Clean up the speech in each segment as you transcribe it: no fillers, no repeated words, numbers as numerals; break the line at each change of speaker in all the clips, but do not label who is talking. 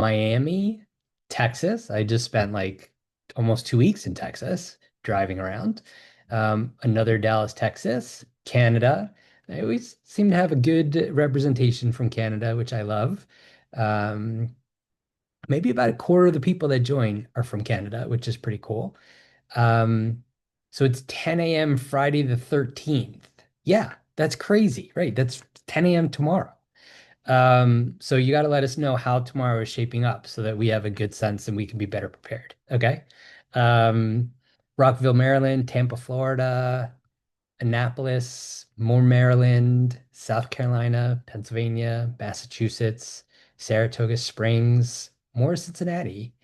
Miami, Texas. I just spent like almost 2 weeks in Texas driving around. Another Dallas, Texas, Canada. I always seem to have a good representation from Canada, which I love. Um, Maybe about a quarter of the people that join are from Canada, which is pretty cool. Um, so it's 10 a.m. Friday the 13th. Yeah, that's crazy, right? That's 10 a.m. tomorrow. So you got to let us know how tomorrow is shaping up so that we have a good sense and we can be better prepared. Okay. Um, Rockville, Maryland, Tampa, Florida, Annapolis, more Maryland, South Carolina, Pennsylvania, Massachusetts, Saratoga Springs, more Cincinnati,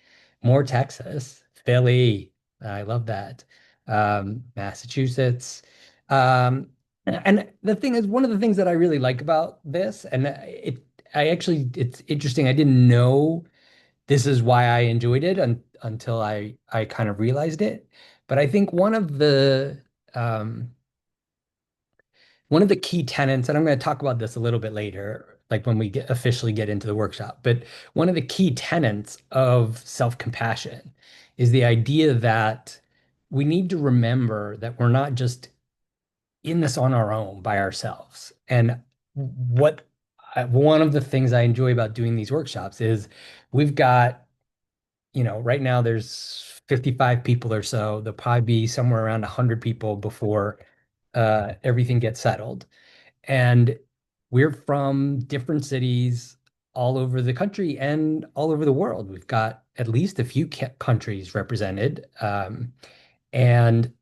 more Texas, Philly. I love that. Massachusetts. And the thing is, one of the things that I really like about this, and it's interesting. I didn't know this is why I enjoyed it until I kind of realized it. But I think um, one of the key tenets, and I'm going to talk about this a little bit later, like when we officially get into the workshop, but one of the key tenets of self-compassion is the idea that we need to remember that we're not just in this on our own by ourselves. And what one of the things I enjoy about doing these workshops is we've got, right now there's 55 people or so. There'll probably be somewhere around 100 people before everything gets settled. And we're from different cities all over the country and all over the world. We've got at least a few countries represented. And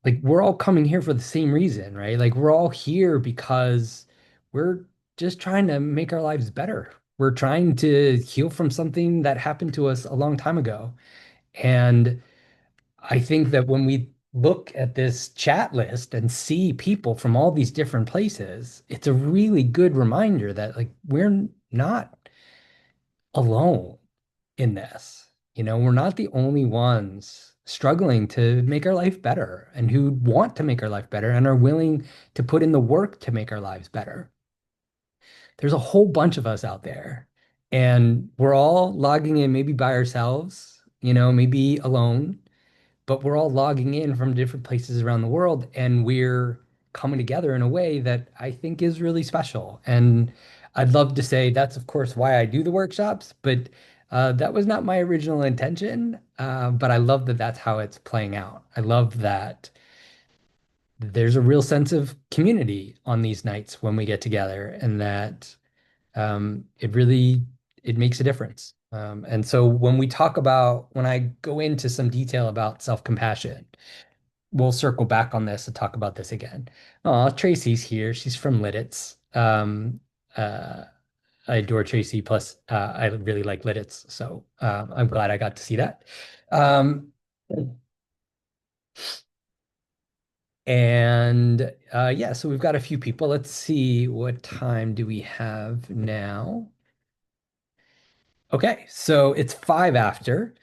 like we're all coming here for the same reason, right? Like we're all here because we're just trying to make our lives better. We're trying to heal from something that happened to us a long time ago. And I think that when we look at this chat list and see people from all these different places, it's a really good reminder that like we're not alone in this. We're not the only ones struggling to make our life better and who want to make our life better and are willing to put in the work to make our lives better. There's a whole bunch of us out there, and we're all logging in maybe by ourselves, maybe alone, but we're all logging in from different places around the world and we're coming together in a way that I think is really special. And I'd love to say that's, of course, why I do the workshops, but that was not my original intention. But I love that that's how it's playing out. I love that there's a real sense of community on these nights when we get together and that it makes a difference. And so when I go into some detail about self-compassion, we'll circle back on this and talk about this again. Oh, Tracy's here. She's from Lidditz. Uh, I adore Tracy. Plus, I really like Lidditz, so I'm glad I got to see that. Um, and yeah, so we've got a few people. Let's see, what time do we have now? Okay, so it's five after.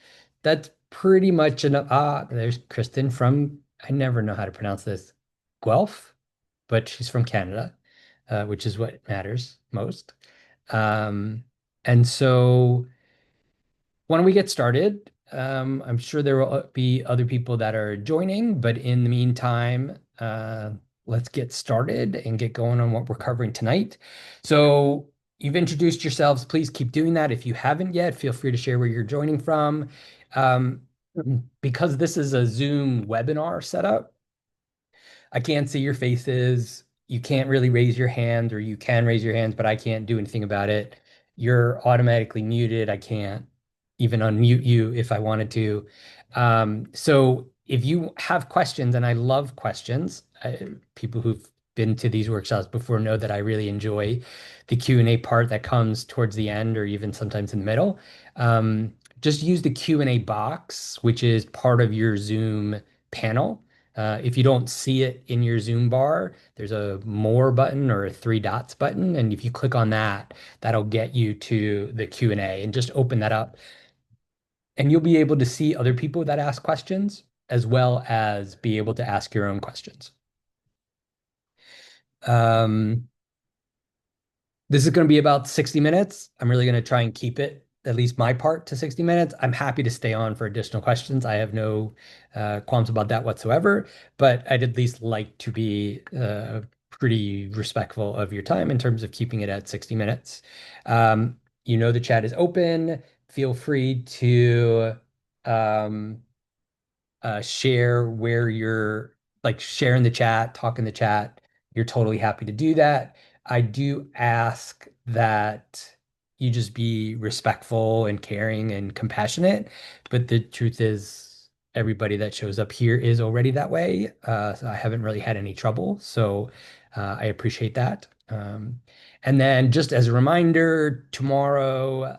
That's pretty much enough. There's Kristen from, I never know how to pronounce this, Guelph, but she's from Canada, which is what matters most. Um, and so why don't we get started? I'm sure there will be other people that are joining, but in the meantime, let's get started and get going on what we're covering tonight. So you've introduced yourselves. Please keep doing that. If you haven't yet, feel free to share where you're joining from. Um, because this is a Zoom webinar setup, I can't see your faces. You can't really raise your hand, or you can raise your hands, but I can't do anything about it. You're automatically muted. I can't even unmute you if I wanted to. So if you have questions, and I love questions, people who've been to these workshops before know that I really enjoy the Q&A part that comes towards the end or even sometimes in the middle. Just use the Q&A box, which is part of your Zoom panel. If you don't see it in your Zoom bar, there's a more button or a three dots button. And if you click on that, that'll get you to the Q&A and just open that up. And you'll be able to see other people that ask questions as well as be able to ask your own questions. Um, This is going to be about 60 minutes. I'm really going to try and keep it, at least my part, to 60 minutes. I'm happy to stay on for additional questions. I have no qualms about that whatsoever, but I'd at least like to be pretty respectful of your time in terms of keeping it at 60 minutes. You know, the chat is open. Feel free to um, share where you're like share in the chat, talk in the chat. You're totally happy to do that. I do ask that you just be respectful and caring and compassionate. But the truth is, everybody that shows up here is already that way. So I haven't really had any trouble. So I appreciate that. And then just as a reminder, tomorrow,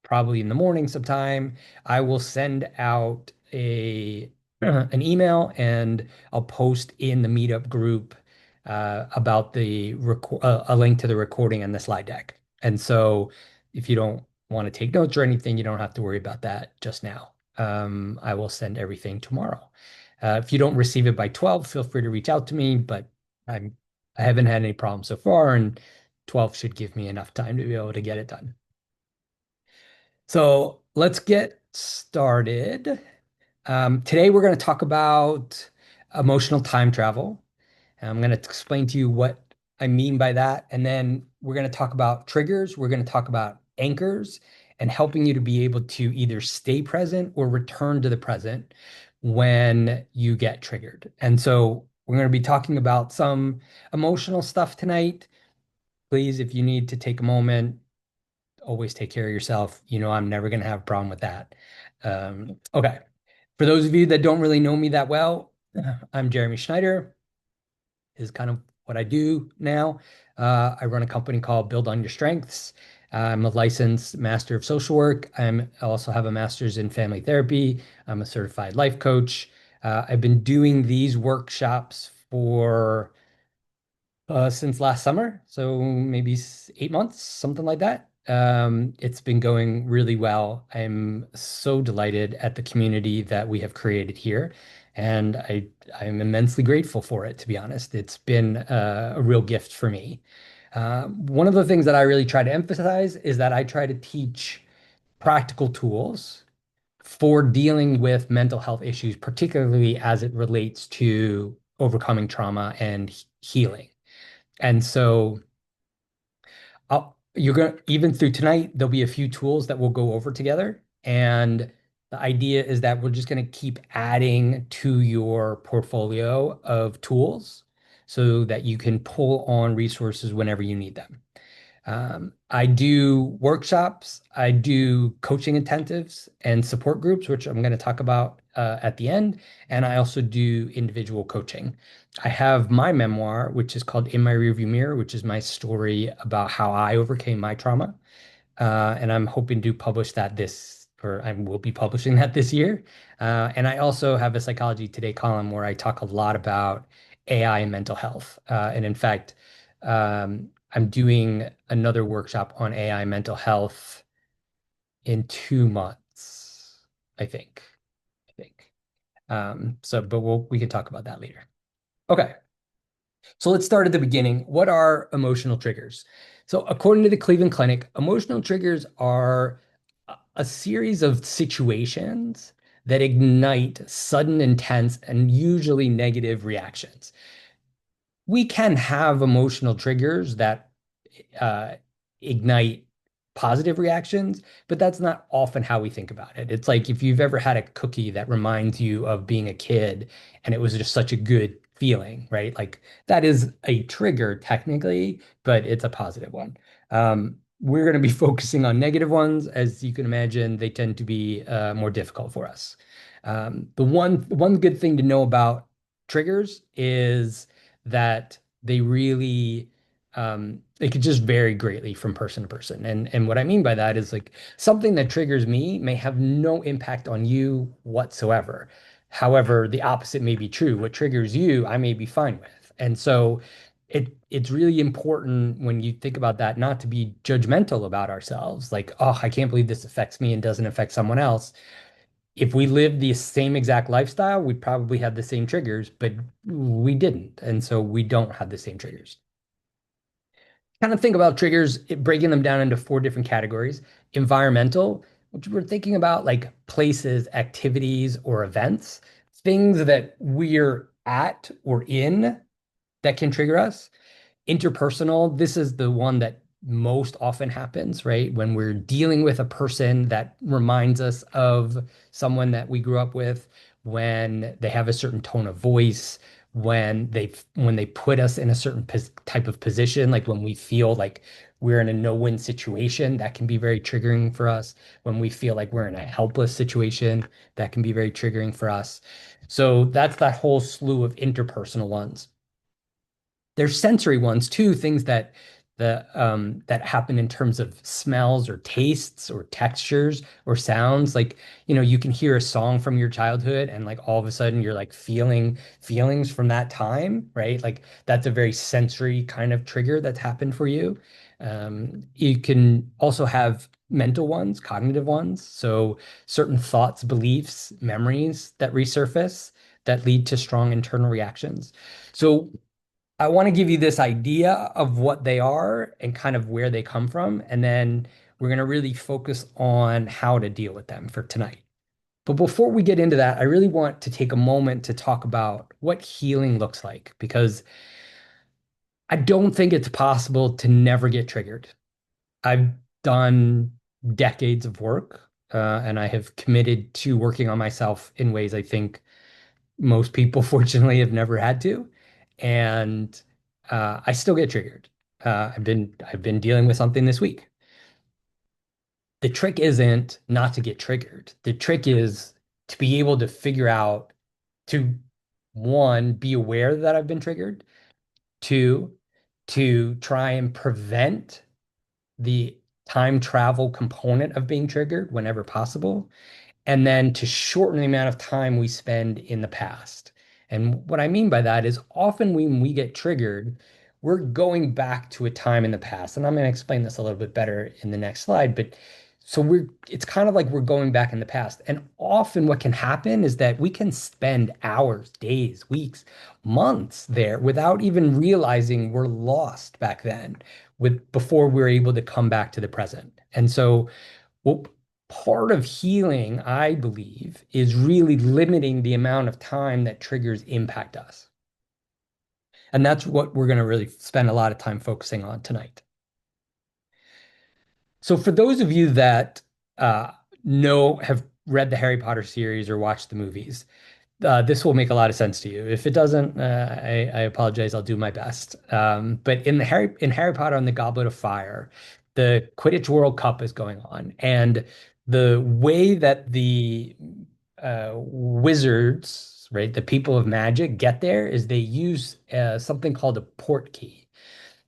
probably in the morning sometime, I will send out an email and I'll post in the meetup group about a link to the recording and the slide deck. And so if you don't want to take notes or anything, you don't have to worry about that just now. I will send everything tomorrow. If you don't receive it by 12, feel free to reach out to me, but I'm I haven't had any problems so far, and 12 should give me enough time to be able to get it done. So let's get started. Today, we're going to talk about emotional time travel. And I'm going to explain to you what I mean by that. And then we're going to talk about triggers. We're going to talk about anchors and helping you to be able to either stay present or return to the present when you get triggered. And so we're going to be talking about some emotional stuff tonight. Please, if you need to take a moment, always take care of yourself. You know, I'm never going to have a problem with that. Okay. For those of you that don't really know me that well, I'm Jeremy Schneider, is kind of what I do now. I run a company called Build on Your Strengths. I'm a licensed master of social work. I also have a master's in family therapy. I'm a certified life coach. I've been doing these workshops for since last summer, so maybe 8 months, something like that. It's been going really well. I'm so delighted at the community that we have created here, and I'm immensely grateful for it, to be honest. It's been a real gift for me. One of the things that I really try to emphasize is that I try to teach practical tools for dealing with mental health issues, particularly as it relates to overcoming trauma and healing. And so you're going to, even through tonight, there'll be a few tools that we'll go over together. And the idea is that we're just going to keep adding to your portfolio of tools so that you can pull on resources whenever you need them. I do workshops, I do coaching intensives and support groups, which I'm going to talk about at the end. And I also do individual coaching. I have my memoir, which is called In My Rearview Mirror, which is my story about how I overcame my trauma. And I'm hoping to publish that or I will be publishing that this year. And I also have a Psychology Today column where I talk a lot about AI and mental health. And in fact, I'm doing another workshop on AI mental health in 2 months, I think. I think. But we can talk about that later. Okay. So let's start at the beginning. What are emotional triggers? So, according to the Cleveland Clinic, emotional triggers are a series of situations that ignite sudden, intense, and usually negative reactions. We can have emotional triggers that uh, ignite positive reactions, but that's not often how we think about it. It's like if you've ever had a cookie that reminds you of being a kid and it was just such a good feeling, right? Like that is a trigger technically, but it's a positive one. We're going to be focusing on negative ones. As you can imagine, they tend to be more difficult for us. The one good thing to know about triggers is that they could just vary greatly from person to person. And what I mean by that is like something that triggers me may have no impact on you whatsoever. However, the opposite may be true. What triggers you, I may be fine with. And so it's really important when you think about that not to be judgmental about ourselves, like, oh, I can't believe this affects me and doesn't affect someone else. If we lived the same exact lifestyle, we'd probably have the same triggers, but we didn't. And so we don't have the same triggers. kind of think about triggers, breaking them down into four different categories. Environmental, which we're thinking about like places, activities, or events, things that we're at or in that can trigger us. Interpersonal, this is the one that most often happens, right? When we're dealing with a person that reminds us of someone that we grew up with, when they have a certain tone of voice, when they put us in a certain type of position, like when we feel like we're in a no-win situation, that can be very triggering for us. When we feel like we're in a helpless situation, that can be very triggering for us. So that's that whole slew of interpersonal ones. There's sensory ones too, things that happen in terms of smells or tastes or textures or sounds. Like, you can hear a song from your childhood and like all of a sudden you're like feeling feelings from that time, right? Like that's a very sensory kind of trigger that's happened for you. You can also have mental ones, cognitive ones. So certain thoughts, beliefs, memories that resurface that lead to strong internal reactions. So I want to give you this idea of what they are and kind of where they come from. And then we're going to really focus on how to deal with them for tonight. But before we get into that, I really want to take a moment to talk about what healing looks like, because I don't think it's possible to never get triggered. I've done decades of work, and I have committed to working on myself in ways I think most people, fortunately, have never had to. And I still get triggered. I've been dealing with something this week. The trick isn't not to get triggered. The trick is to be able to figure out to one, be aware that I've been triggered, two, to try and prevent the time travel component of being triggered whenever possible, and then to shorten the amount of time we spend in the past. And what I mean by that is often when we get triggered, we're going back to a time in the past. And I'm going to explain this a little bit better in the next slide. But so it's kind of like we're going back in the past. And often what can happen is that we can spend hours, days, weeks, months there without even realizing we're lost back then with before we're able to come back to the present. And so well, part of healing, I believe, is really limiting the amount of time that triggers impact us. And that's what we're going to really spend a lot of time focusing on tonight. So, for those of you that uh, have read the Harry Potter series or watched the movies, this will make a lot of sense to you. If it doesn't, I apologize. I'll do my best. But in Harry Potter and the Goblet of Fire, the Quidditch World Cup is going on, and the way that the wizards, right, the people of magic, get there is they use something called a port key.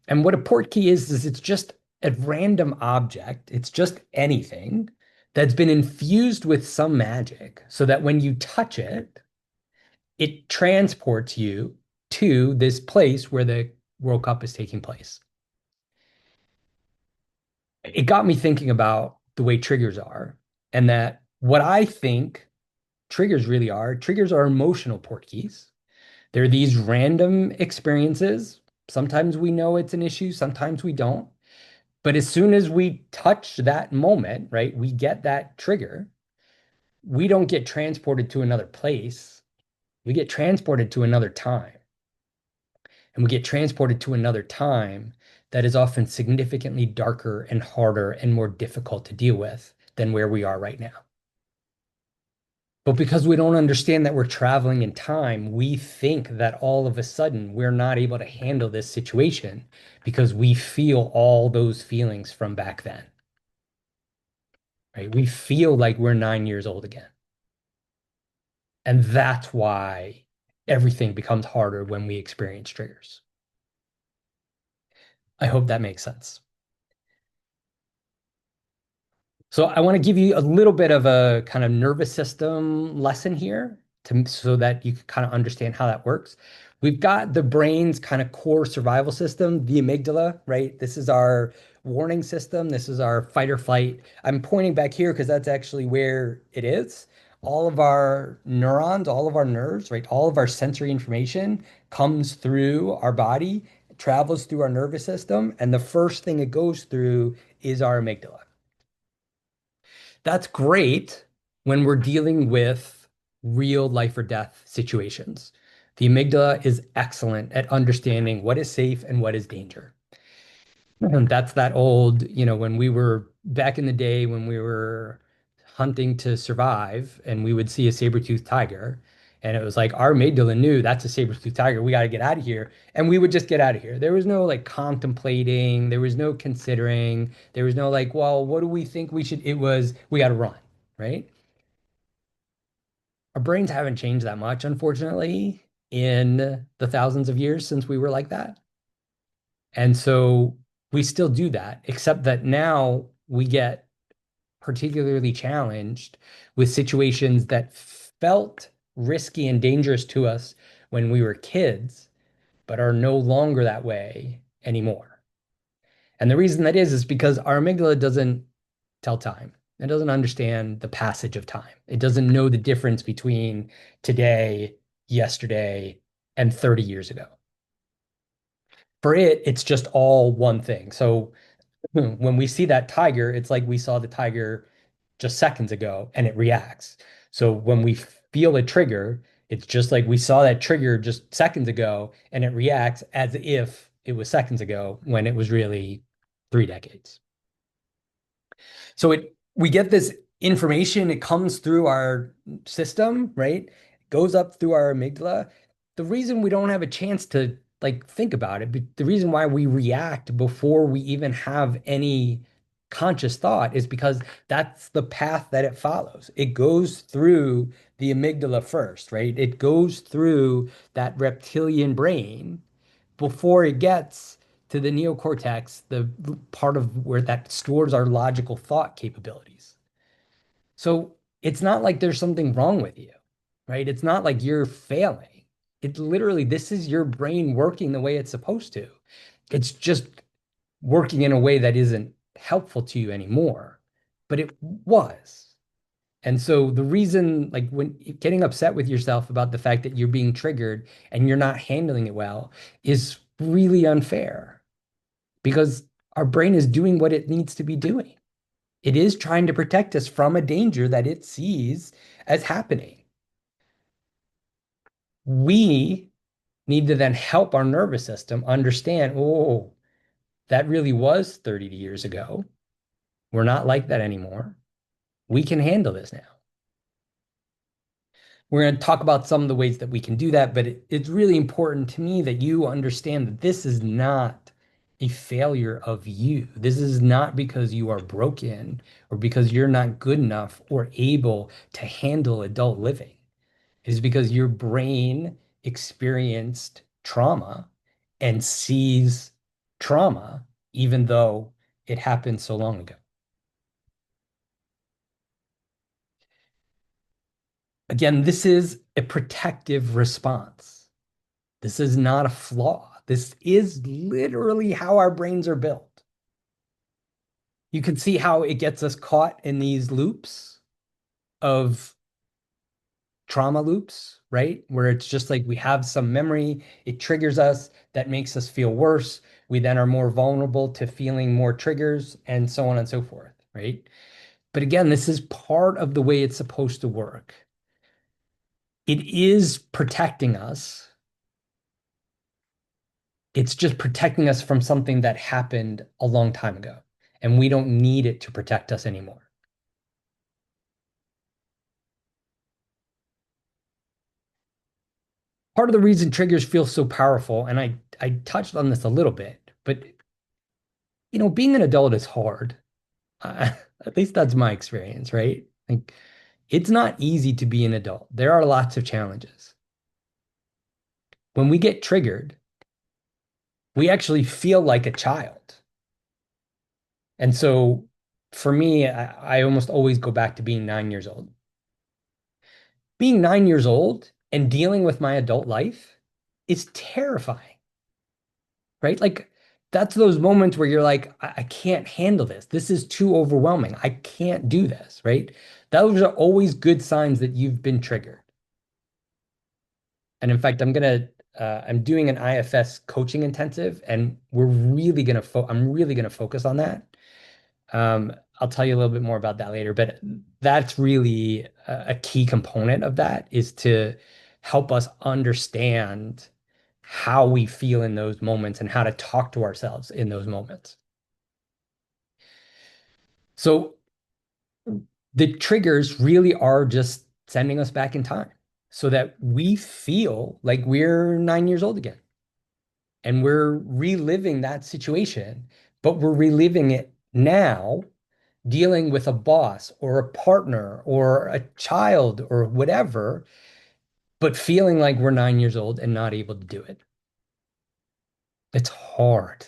And what a port key is it's just a random object. It's just anything that's been infused with some magic, so that when you touch it it transports you to this place where the World Cup is taking place. It got me thinking about the way triggers are, and that what I think triggers are emotional port keys. They're these random experiences. Sometimes we know it's an issue, sometimes we don't. But as soon as we touch that moment, right, we get that trigger, we don't get transported to another place. We get transported to another time. And we get transported to another time that is often significantly darker and harder and more difficult to deal with than where we are right now. But because we don't understand that we're traveling in time, we think that all of a sudden we're not able to handle this situation because we feel all those feelings from back then, right? We feel like we're 9 years old again. And that's why everything becomes harder when we experience triggers. I hope that makes sense. So I want to give you a little bit of a kind of nervous system lesson here so that you can kind of understand how that works. We've got the brain's kind of core survival system, the amygdala, right? This is our warning system. This is our fight or flight. I'm pointing back here because that's actually where it is. All of our neurons, all of our nerves, right? All of our sensory information comes through our body travels through our nervous system, and the first thing it goes through is our amygdala. That's great when we're dealing with real life or death situations. The amygdala is excellent at understanding what is safe and what is danger. And that's that old, when we were back in the day when we were hunting to survive and we would see a saber-toothed tiger. And it was like our amygdala knew that's a saber-toothed tiger. We got to get out of here. And we would just get out of here. There was no like contemplating. There was no considering. There was no like, well, what do we think we should? It was, we got to run, right? Our brains haven't changed that much, unfortunately, in the thousands of years since we were like that. And so we still do that, except that now we get particularly challenged with situations that felt risky and dangerous to us when we were kids, but are no longer that way anymore. And the reason that is because our amygdala doesn't tell time. It doesn't understand the passage of time. It doesn't know the difference between today, yesterday, and 30 years ago. For it, it's just all one thing. So when we see that tiger, it's like we saw the tiger just seconds ago and it reacts. So when we feel a trigger, it's just like we saw that trigger just seconds ago and it reacts as if it was seconds ago when it was really 3 decades. So we get this information, it comes through our system, right? It goes up through our amygdala. The reason we don't have a chance to like think about it, but the reason why we react before we even have any conscious thought is because that's the path that it follows. It goes through the amygdala first, right? It goes through that reptilian brain before it gets to the neocortex, the part of where that stores our logical thought capabilities. So it's not like there's something wrong with you, right? It's not like you're failing. It literally, this is your brain working the way it's supposed to. It's just working in a way that isn't helpful to you anymore, but it was. And so the reason, like when getting upset with yourself about the fact that you're being triggered and you're not handling it well is really unfair because our brain is doing what it needs to be doing. It is trying to protect us from a danger that it sees as happening. We need to then help our nervous system understand, oh, that really was 30 years ago. We're not like that anymore. We can handle this now. We're going to talk about some of the ways that we can do that, but it's really important to me that you understand that this is not a failure of you. This is not because you are broken or because you're not good enough or able to handle adult living. It is because your brain experienced trauma and sees trauma even though it happened so long ago. Again, this is a protective response. This is not a flaw. This is literally how our brains are built. You can see how it gets us caught in these loops of trauma loops, right? Where it's just like we have some memory, it triggers us, that makes us feel worse. We then are more vulnerable to feeling more triggers and so on and so forth, right? But again, this is part of the way it's supposed to work. It is protecting us. It's just protecting us from something that happened a long time ago, and we don't need it to protect us anymore. Part of the reason triggers feel so powerful, and I touched on this a little bit, but being an adult is hard. Uh, at least that's my experience, right? Like, it's not easy to be an adult. There are lots of challenges. When we get triggered, we actually feel like a child. And so for me, I almost always go back to being 9 years old. Being 9 years old and dealing with my adult life is terrifying, right? Like, that's those moments where you're like, I can't handle this. This is too overwhelming. I can't do this, right? Those are always good signs that you've been triggered. And in fact, I'm gonna I'm doing an IFS coaching intensive, and I'm really gonna focus on that. Um, I'll tell you a little bit more about that later, but that's really a key component of that is to help us understand how we feel in those moments and how to talk to ourselves in those moments. So the triggers really are just sending us back in time so that we feel like we're 9 years old again and we're reliving that situation, but we're reliving it now, dealing with a boss or a partner or a child or whatever, but feeling like we're 9 years old and not able to do it. It's hard.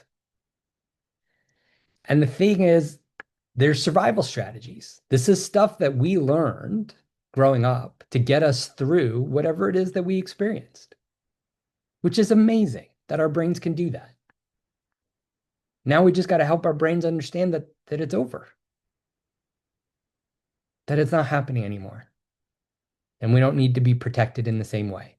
And the thing is, there's survival strategies. This is stuff that we learned growing up to get us through whatever it is that we experienced, which is amazing that our brains can do that. Now we just got to help our brains understand that it's over, that it's not happening anymore, and we don't need to be protected in the same way.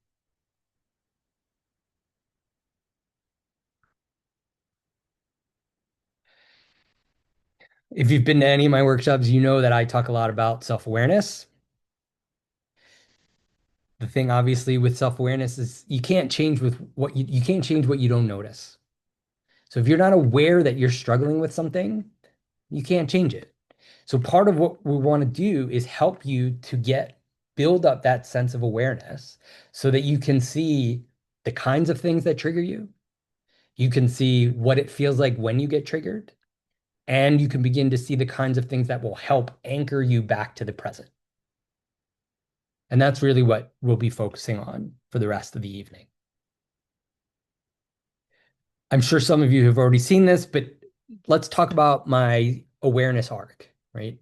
If you've been to any of my workshops, you know that I talk a lot about self-awareness. The thing obviously with self-awareness is you can't change what you don't notice. So if you're not aware that you're struggling with something, you can't change it. So part of what we want to do is help you to build up that sense of awareness so that you can see the kinds of things that trigger you. You can see what it feels like when you get triggered, and you can begin to see the kinds of things that will help anchor you back to the present. And that's really what we'll be focusing on for the rest of the evening. I'm sure some of you have already seen this, but let's talk about my awareness arc, right?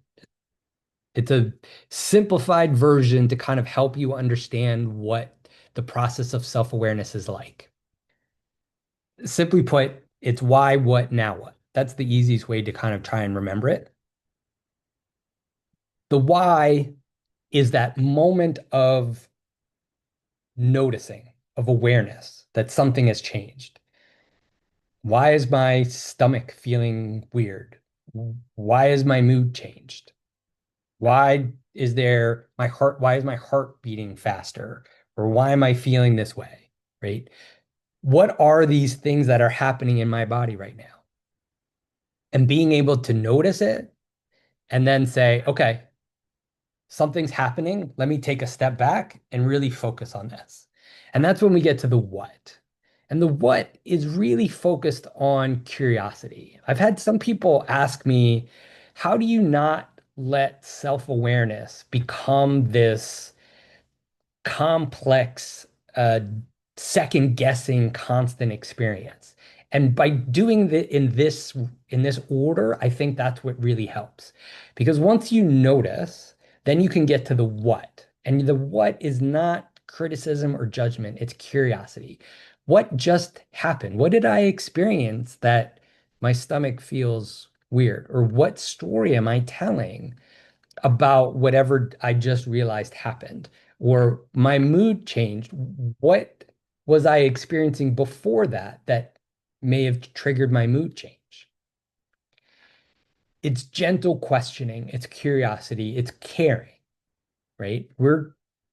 It's a simplified version to kind of help you understand what the process of self-awareness is like. Simply put, it's why, what, now what. That's the easiest way to kind of try and remember it. The why is that moment of noticing, of awareness that something has changed. Why is my stomach feeling weird? Why is my mood changed? Why is my heart beating faster? Or why am I feeling this way? Right? What are these things that are happening in my body right now? And being able to notice it and then say, okay, something's happening. Let me take a step back and really focus on this. And that's when we get to the what. And the what is really focused on curiosity. I've had some people ask me, how do you not let self-awareness become this complex, second guessing, constant experience? And by doing the in this order, I think that's what really helps. Because once you notice, then you can get to the what. And the what is not criticism or judgment, it's curiosity. What just happened? What did I experience that my stomach feels weird? Or what story am I telling about whatever I just realized happened, or my mood changed? What was I experiencing before that may have triggered my mood change? It's gentle questioning, it's curiosity, it's caring, right?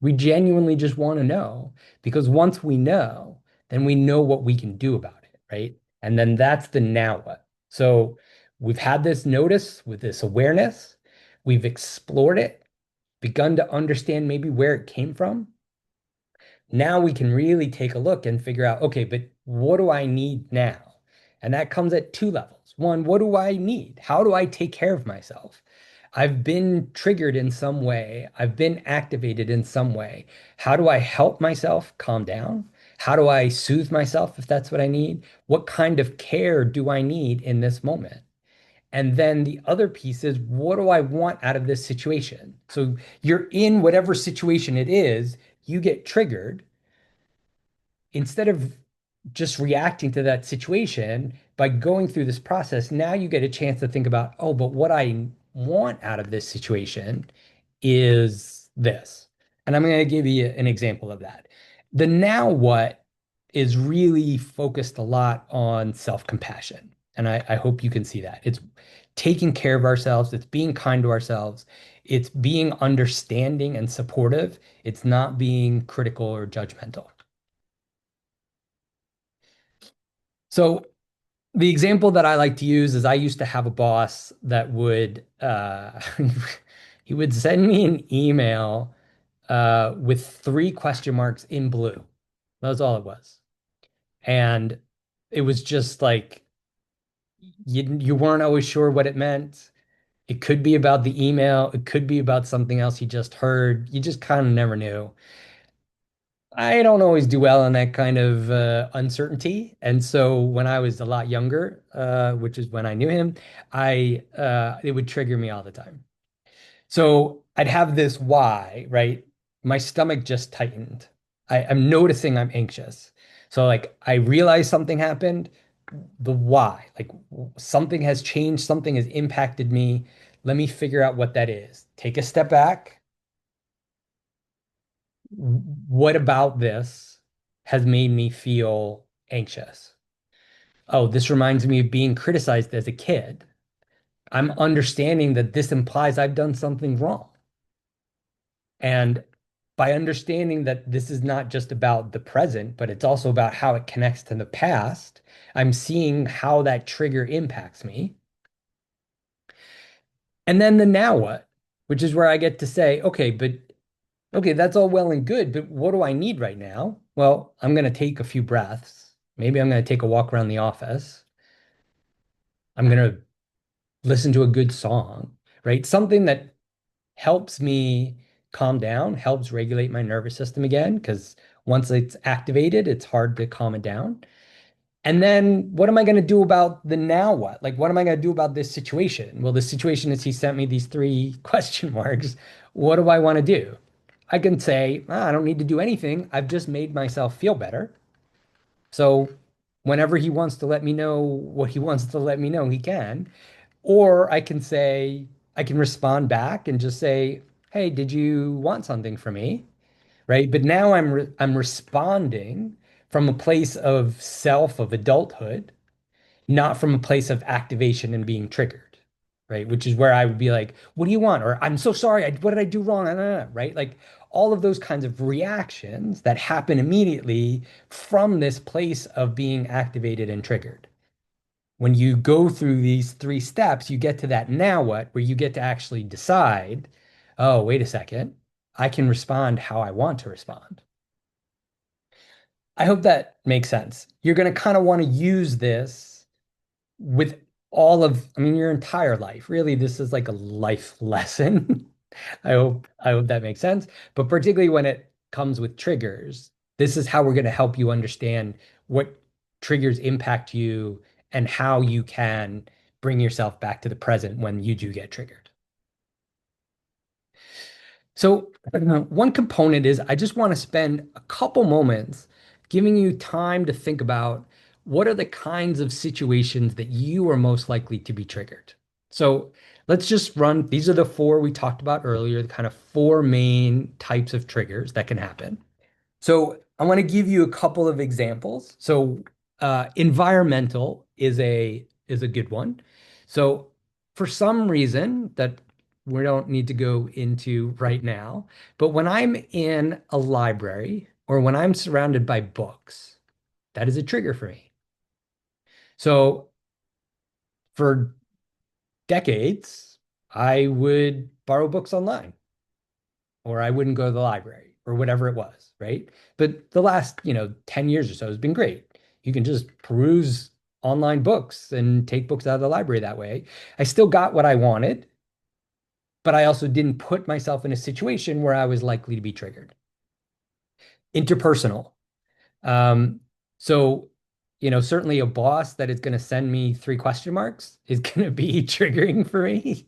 We genuinely just want to know because once we know, then we know what we can do about it, right? And then that's the now what. So we've had this notice with this awareness, we've explored it, begun to understand maybe where it came from. Now we can really take a look and figure out, okay, but what do I need now? And that comes at two levels. One, what do I need? How do I take care of myself? I've been triggered in some way. I've been activated in some way. How do I help myself calm down? How do I soothe myself if that's what I need? What kind of care do I need in this moment? And then the other piece is, what do I want out of this situation? So you're in whatever situation it is, you get triggered. Instead of just reacting to that situation by going through this process, now you get a chance to think about, oh, but what I want out of this situation is this. And I'm going to give you an example of that. The now what is really focused a lot on self-compassion. And I hope you can see that. It's taking care of ourselves, it's being kind to ourselves, it's being understanding and supportive. It's not being critical or judgmental. So the example that I like to use is I used to have a boss that would he would send me an email with three question marks in blue. That was all it was. And it was just like you weren't always sure what it meant. It could be about the email, it could be about something else you just heard. You just kind of never knew. I don't always do well in that kind of uncertainty. And so when I was a lot younger, which is when I knew him, I it would trigger me all the time. So I'd have this why, right? My stomach just tightened. I'm noticing I'm anxious. So like I realize something happened, the why, like something has changed, something has impacted me. Let me figure out what that is. Take a step back. What about this has made me feel anxious? Oh, this reminds me of being criticized as a kid. I'm understanding that this implies I've done something wrong. And by understanding that this is not just about the present, but it's also about how it connects to the past, I'm seeing how that trigger impacts me. And then the now what, which is where I get to say, okay, but okay, that's all well and good, but what do I need right now? Well, I'm going to take a few breaths. Maybe I'm going to take a walk around the office. I'm going to listen to a good song, right? Something that helps me calm down, helps regulate my nervous system again, because once it's activated, it's hard to calm it down. And then what am I going to do about the now what? Like, what am I going to do about this situation? Well, the situation is he sent me these three question marks. What do I want to do? I can say, "Ah, I don't need to do anything. I've just made myself feel better. So whenever he wants to let me know what he wants to let me know, he can. Or I can say, I can respond back and just say, hey, did you want something from me? Right? But now I'm responding from a place of self, of adulthood, not from a place of activation and being triggered, right? Which is where I would be like, what do you want? Or I'm so sorry, what did I do wrong? Right? Like all of those kinds of reactions that happen immediately from this place of being activated and triggered. When you go through these three steps, you get to that now what, where you get to actually decide, oh, wait a second, I can respond how I want to respond. I hope that makes sense. You're going to kind of want to use this with all of, I mean, your entire life. Really, this is like a life lesson. I hope that makes sense. But particularly when it comes with triggers, this is how we're going to help you understand what triggers impact you and how you can bring yourself back to the present when you do get triggered. So, one component is I just want to spend a couple moments giving you time to think about what are the kinds of situations that you are most likely to be triggered. So, let's just run, these are the four we talked about earlier, the kind of four main types of triggers that can happen. So I want to give you a couple of examples. So environmental is a good one. So for some reason that we don't need to go into right now, but when I'm in a library or when I'm surrounded by books, that is a trigger for me. So for decades, I would borrow books online or I wouldn't go to the library or whatever it was, right? But the last, 10 years or so has been great. You can just peruse online books and take books out of the library that way. I still got what I wanted, but I also didn't put myself in a situation where I was likely to be triggered. Interpersonal. Um, so, certainly a boss that is going to send me three question marks is going to be triggering for me.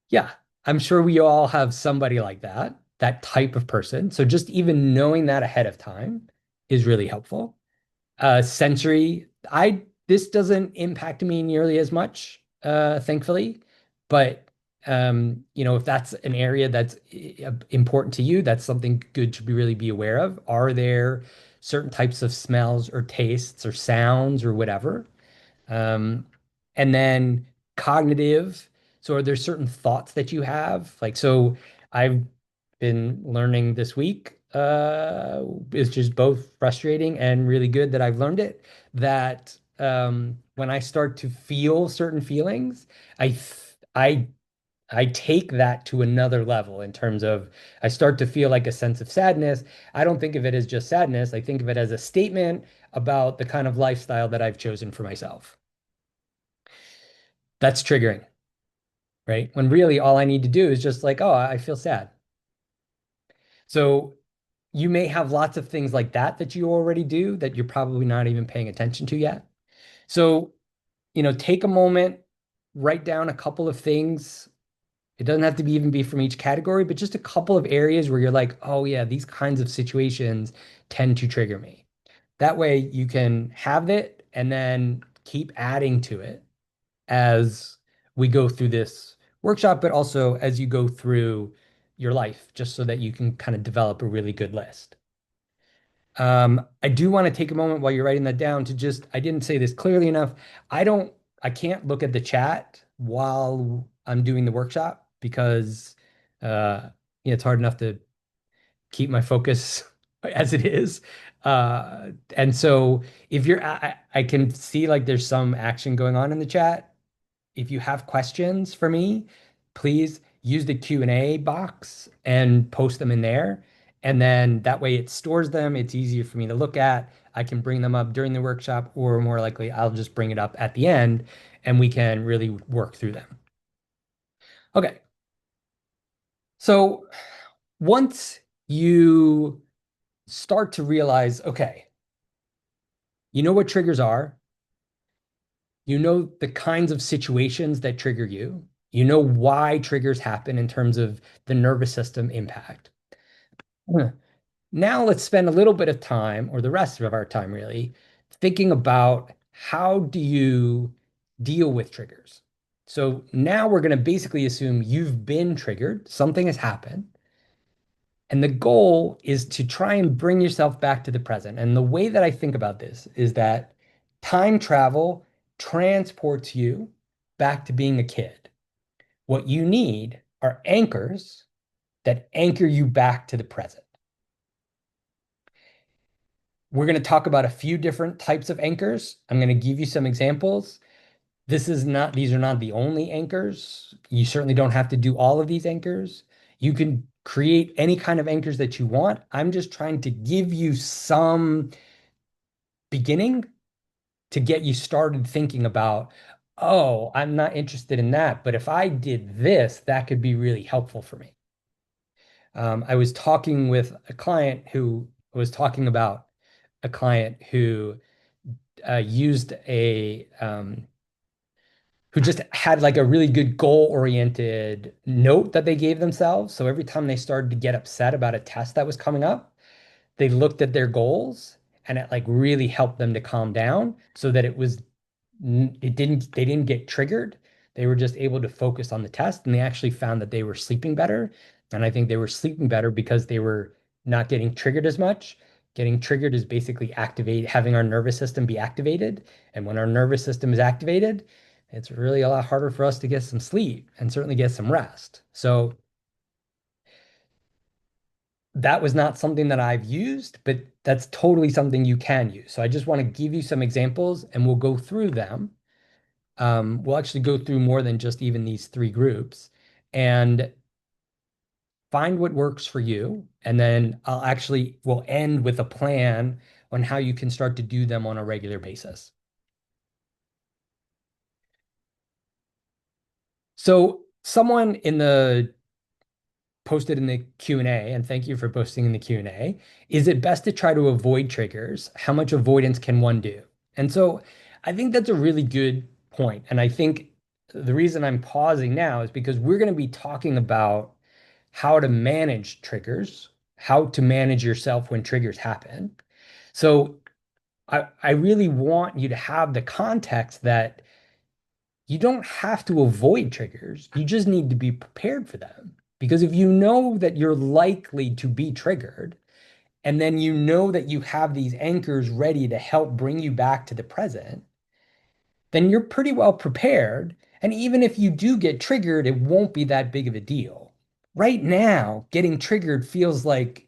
Yeah, I'm sure we all have somebody like that, that type of person. So just even knowing that ahead of time is really helpful. Sensory, I this doesn't impact me nearly as much, thankfully, but If that's an area that's important to you, that's something good to really be aware of. Are there certain types of smells or tastes or sounds or whatever? Um, and then cognitive. So are there certain thoughts that you have? Like, so I've been learning this week, it's just both frustrating and really good that I've learned it, that when I start to feel certain feelings, I th- I take that to another level in terms of I start to feel like a sense of sadness. I don't think of it as just sadness. I think of it as a statement about the kind of lifestyle that I've chosen for myself. That's triggering, right? When really all I need to do is just like, oh, I feel sad. So you may have lots of things like that that you already do that you're probably not even paying attention to yet. So, take a moment, write down a couple of things. It doesn't have to be even be from each category, but just a couple of areas where you're like, oh yeah, these kinds of situations tend to trigger me. That way you can have it and then keep adding to it as we go through this workshop, but also as you go through your life, just so that you can kind of develop a really good list. I do want to take a moment while you're writing that down to just, I didn't say this clearly enough. I don't, I can't look at the chat while I'm doing the workshop because, it's hard enough to keep my focus as it is. And so if I can see like there's some action going on in the chat. If you have questions for me, please use the Q&A box and post them in there. And then that way it stores them. It's easier for me to look at. I can bring them up during the workshop, or more likely, I'll just bring it up at the end and we can really work through them. Okay. So once you start to realize, okay, you know what triggers are, you know the kinds of situations that trigger you, you know why triggers happen in terms of the nervous system impact. Huh. Now let's spend a little bit of time, or the rest of our time really, thinking about how do you deal with triggers. So now we're going to basically assume you've been triggered, something has happened, and the goal is to try and bring yourself back to the present. And the way that I think about this is that time travel transports you back to being a kid. What you need are anchors that anchor you back to the present. We're going to talk about a few different types of anchors. I'm going to give you some examples. These are not the only anchors. You certainly don't have to do all of these anchors. You can create any kind of anchors that you want. I'm just trying to give you some beginning to get you started thinking about, oh, I'm not interested in that, but if I did this, that could be really helpful for me. I was talking with a client who was talking about a client who used who just had like a really good goal-oriented note that they gave themselves. So every time they started to get upset about a test that was coming up, they looked at their goals and it like really helped them to calm down so that they didn't get triggered. They were just able to focus on the test and they actually found that they were sleeping better. And I think they were sleeping better because they were not getting triggered as much. Getting triggered is basically having our nervous system be activated. And when our nervous system is activated, it's really a lot harder for us to get some sleep and certainly get some rest. So that was not something that I've used, but that's totally something you can use. So I just want to give you some examples and we'll go through them. We'll actually go through more than just even these three groups and find what works for you. And then we'll end with a plan on how you can start to do them on a regular basis. So someone in the posted in the Q&A, and thank you for posting in the Q&A, is it best to try to avoid triggers? How much avoidance can one do? And so I think that's a really good point. And I think the reason I'm pausing now is because we're going to be talking about how to manage triggers, how to manage yourself when triggers happen. So I really want you to have the context that you don't have to avoid triggers. You just need to be prepared for them. Because if you know that you're likely to be triggered, and then you know that you have these anchors ready to help bring you back to the present, then you're pretty well prepared. And even if you do get triggered, it won't be that big of a deal. Right now, getting triggered feels like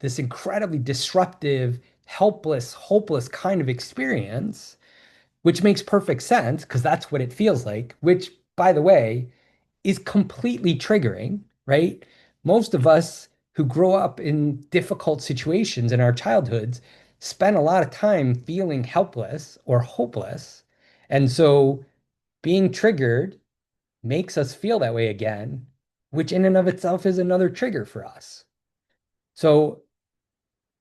this incredibly disruptive, helpless, hopeless kind of experience, which makes perfect sense because that's what it feels like, which, by the way, is completely triggering, right? Most of us who grow up in difficult situations in our childhoods spend a lot of time feeling helpless or hopeless. And so being triggered makes us feel that way again, which in and of itself is another trigger for us. So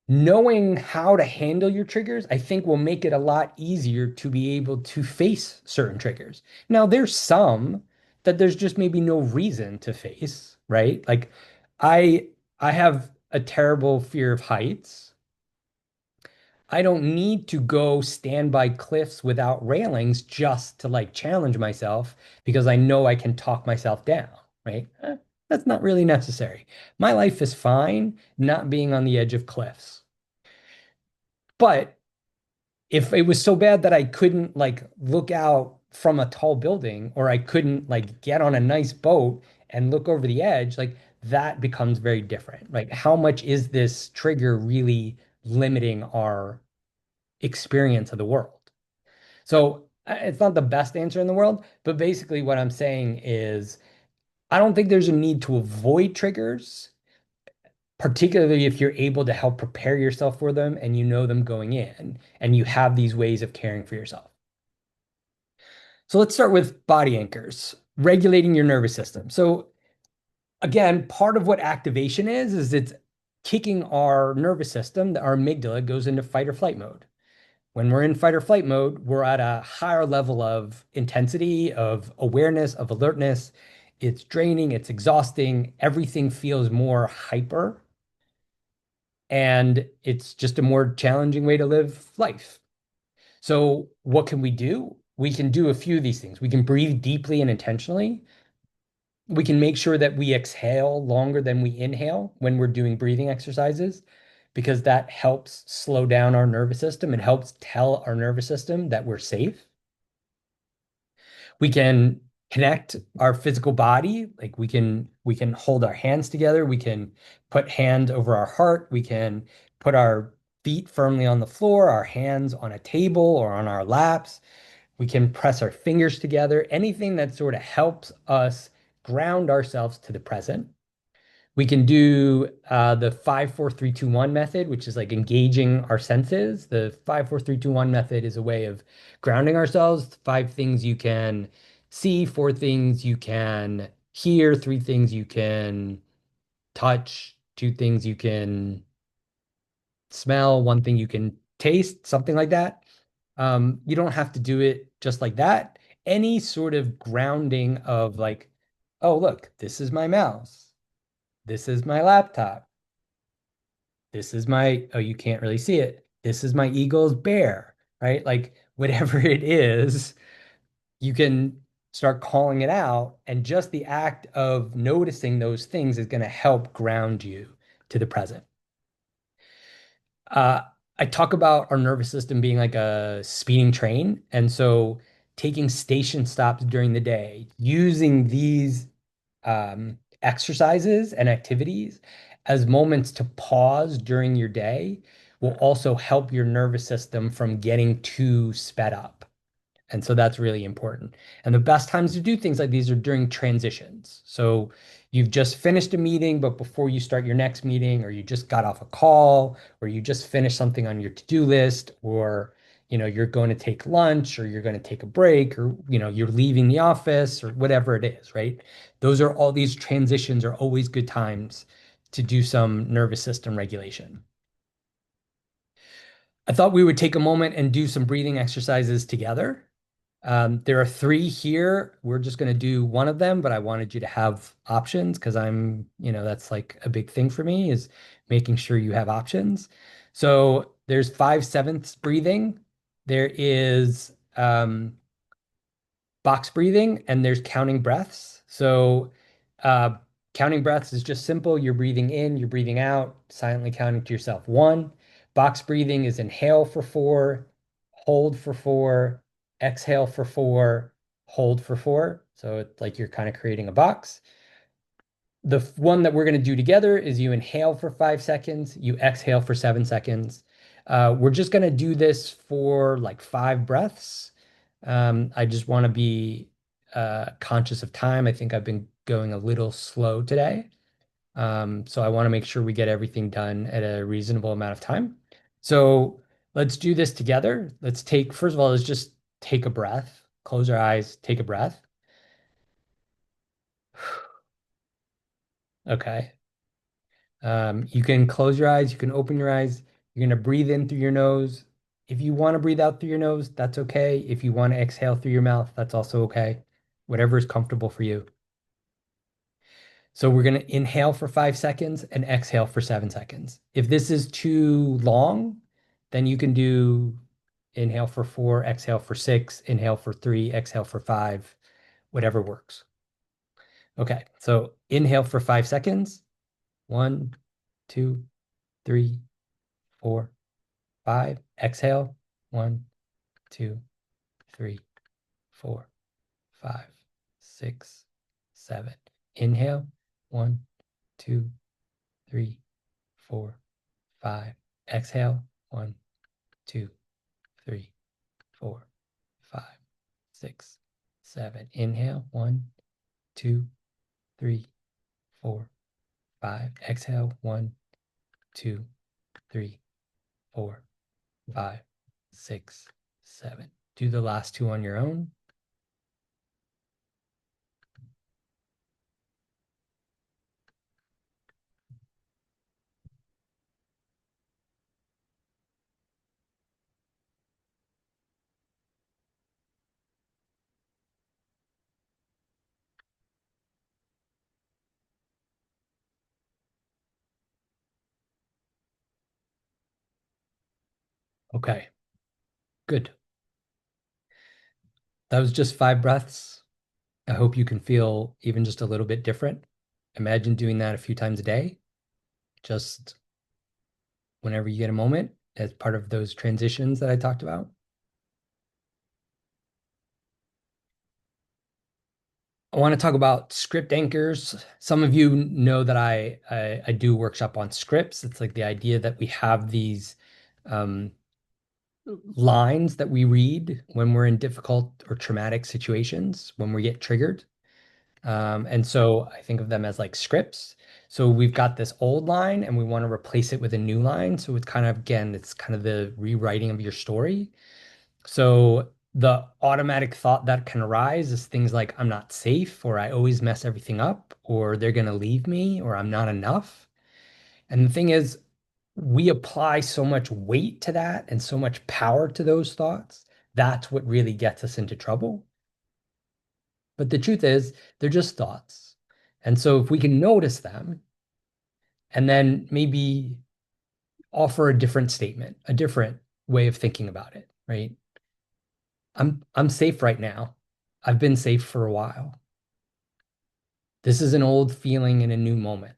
knowing how to handle your triggers, I think will make it a lot easier to be able to face certain triggers. Now, there's some that there's just maybe no reason to face, right? Like I I have a terrible fear of heights. I don't need to go stand by cliffs without railings just to like challenge myself because I know I can talk myself down, right? That's not really necessary. My life is fine not being on the edge of cliffs. But if it was so bad that I couldn't like look out from a tall building or I couldn't like get on a nice boat and look over the edge, like that becomes very different. Like how much is this trigger really limiting our experience of the world? So it's not the best answer in the world, but basically what I'm saying is I don't think there's a need to avoid triggers, particularly if you're able to help prepare yourself for them and you know them going in and you have these ways of caring for yourself. So let's start with body anchors, regulating your nervous system. So again, part of what activation is it's kicking our nervous system, our amygdala goes into fight or flight mode. When we're in fight or flight mode, we're at a higher level of intensity, of awareness, of alertness. It's draining, it's exhausting. Everything feels more hyper, and it's just a more challenging way to live life. So, what can we do? We can do a few of these things. We can breathe deeply and intentionally. We can make sure that we exhale longer than we inhale when we're doing breathing exercises, because that helps slow down our nervous system. It helps tell our nervous system that we're safe. We can connect our physical body, like we can hold our hands together, we can put hand over our heart, we can put our feet firmly on the floor, our hands on a table or on our laps. We can press our fingers together, anything that sort of helps us ground ourselves to the present. We can do the 5, 4, 3, 2, 1 method, which is like engaging our senses. The 5, 4, 3, 2, 1 method is a way of grounding ourselves. Five things you can see, four things you can hear, three things you can touch, two things you can smell, one thing you can taste, something like that. You don't have to do it just like that. Any sort of grounding of like, oh, look, this is my mouse. This is my laptop. This is my, oh, you can't really see it. This is my Eagles bear, right? Like whatever it is, you can start calling it out. And just the act of noticing those things is going to help ground you to the present. Uh, I talk about our nervous system being like a speeding train. And so taking station stops during the day, using these exercises and activities as moments to pause during your day will also help your nervous system from getting too sped up. And so that's really important. And the best times to do things like these are during transitions. So you've just finished a meeting, but before you start your next meeting, or you just got off a call, or you just finished something on your to-do list, or you're going to take lunch, or you're going to take a break, or you're leaving the office, or whatever it is, right? All these transitions are always good times to do some nervous system regulation. I thought we would take a moment and do some breathing exercises together. There are three here. We're just going to do one of them, but I wanted you to have options because that's like a big thing for me is making sure you have options. So there's 5/7 breathing. There is box breathing and there's counting breaths. So, uh, counting breaths is just simple. You're breathing in, you're breathing out, silently counting to yourself. One, box breathing is inhale for four, hold for four, exhale for four, hold for four. So it's like you're kind of creating a box. The one that we're going to do together is you inhale for 5 seconds, you exhale for 7 seconds. We're just going to do this for like 5 breaths. I just want to be conscious of time. I think I've been going a little slow today. So I want to make sure we get everything done at a reasonable amount of time. So let's do this together. First of all, let's just take a breath, close our eyes, take a breath. Okay. You can close your eyes, you can open your eyes. You're going to breathe in through your nose. If you want to breathe out through your nose, that's okay. If you want to exhale through your mouth, that's also okay. Whatever is comfortable for you. So we're going to inhale for 5 seconds and exhale for 7 seconds. If this is too long, then you can do inhale for four, exhale for six, inhale for three, exhale for five, whatever works. Okay, so inhale for 5 seconds. One, two, three, four, five. Exhale. One, two, three, four, five, six, seven. Inhale. One, two, three, four, five. Exhale. One, two, three, four, five, six, seven. Inhale. One, two, three, four, five. Exhale. One, two, three, four, five, six, seven. Do the last two on your own. Okay, good. That was just 5 breaths. I hope you can feel even just a little bit different. Imagine doing that a few times a day, just whenever you get a moment as part of those transitions that I talked about. I want to talk about script anchors. Some of you know that I do workshop on scripts. It's like the idea that we have these um, lines that we read when we're in difficult or traumatic situations, when we get triggered. And so I think of them as like scripts. So we've got this old line and we want to replace it with a new line. So it's kind of, again, it's kind of the rewriting of your story. So the automatic thought that can arise is things like, I'm not safe, or I always mess everything up, or they're going to leave me, or I'm not enough. And the thing is, we apply so much weight to that and so much power to those thoughts. That's what really gets us into trouble. But the truth is, they're just thoughts. And so if we can notice them and then maybe offer a different statement, a different way of thinking about it, right? I'm safe right now. I've been safe for a while. This is an old feeling in a new moment,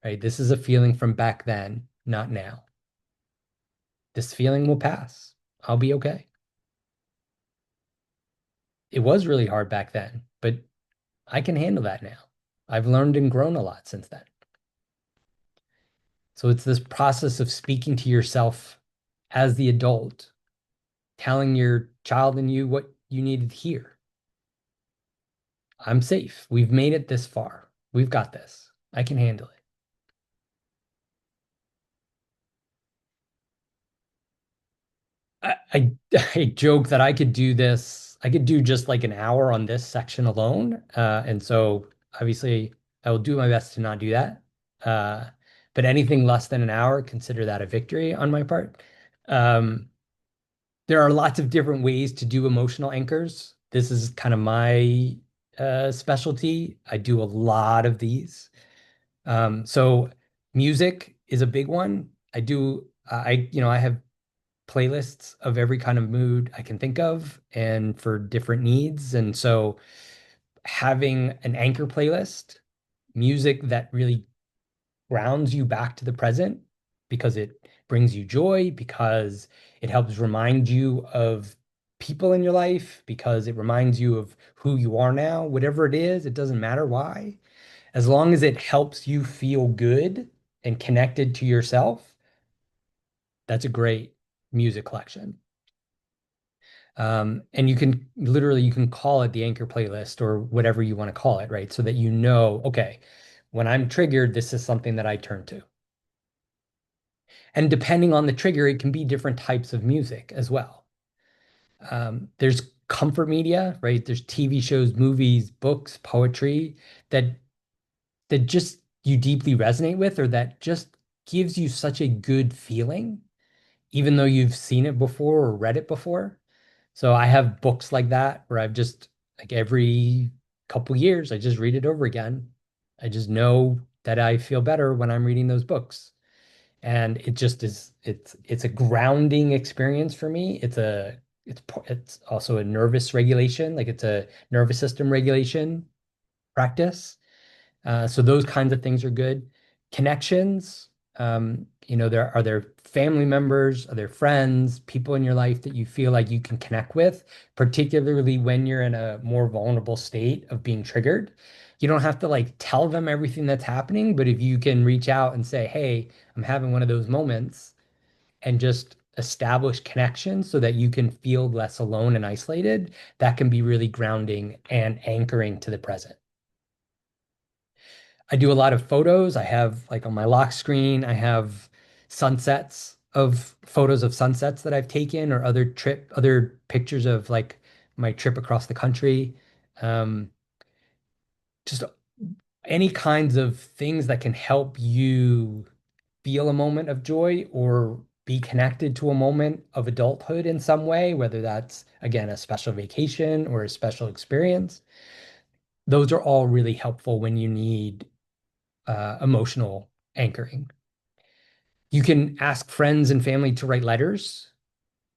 right? This is a feeling from back then, not now. This feeling will pass. I'll be okay. It was really hard back then, but I can handle that now. I've learned and grown a lot since then. So it's this process of speaking to yourself as the adult, telling your child in you what you needed to hear. I'm safe. We've made it this far. We've got this. I can handle it. I, I joke that I could do this. I could do just like an hour on this section alone. And so obviously I will do my best to not do that. Uh, but anything less than an hour, consider that a victory on my part. Um, there are lots of different ways to do emotional anchors. This is kind of my specialty. I do a lot of these. So music is a big one. I have playlists of every kind of mood I can think of and for different needs. And so having an anchor playlist, music that really grounds you back to the present because it brings you joy, because it helps remind you of people in your life, because it reminds you of who you are now, whatever it is, it doesn't matter why. As long as it helps you feel good and connected to yourself, that's a great music collection. And you can call it the anchor playlist or whatever you want to call it, right? So that you know, okay, when I'm triggered, this is something that I turn to. And depending on the trigger, it can be different types of music as well. There's comfort media, right? There's TV shows, movies, books, poetry that just you deeply resonate with, or that just gives you such a good feeling, even though you've seen it before or read it before. So I have books like that where I've just like every couple years I just read it over again. I just know that I feel better when I'm reading those books. And it just is it's a grounding experience for me. It's also a nervous regulation, like it's a nervous system regulation practice. So those kinds of things are good. Connections, there family members, are there friends, people in your life that you feel like you can connect with, particularly when you're in a more vulnerable state of being triggered. You don't have to like tell them everything that's happening, but if you can reach out and say, "Hey, I'm having one of those moments," and just establish connections so that you can feel less alone and isolated, that can be really grounding and anchoring to the present. I do a lot of photos. I have like on my lock screen, I have sunsets of photos of sunsets that I've taken or other pictures of like my trip across the country. Um, just any kinds of things that can help you feel a moment of joy or be connected to a moment of adulthood in some way, whether that's again a special vacation or a special experience. Those are all really helpful when you need emotional anchoring. You can ask friends and family to write letters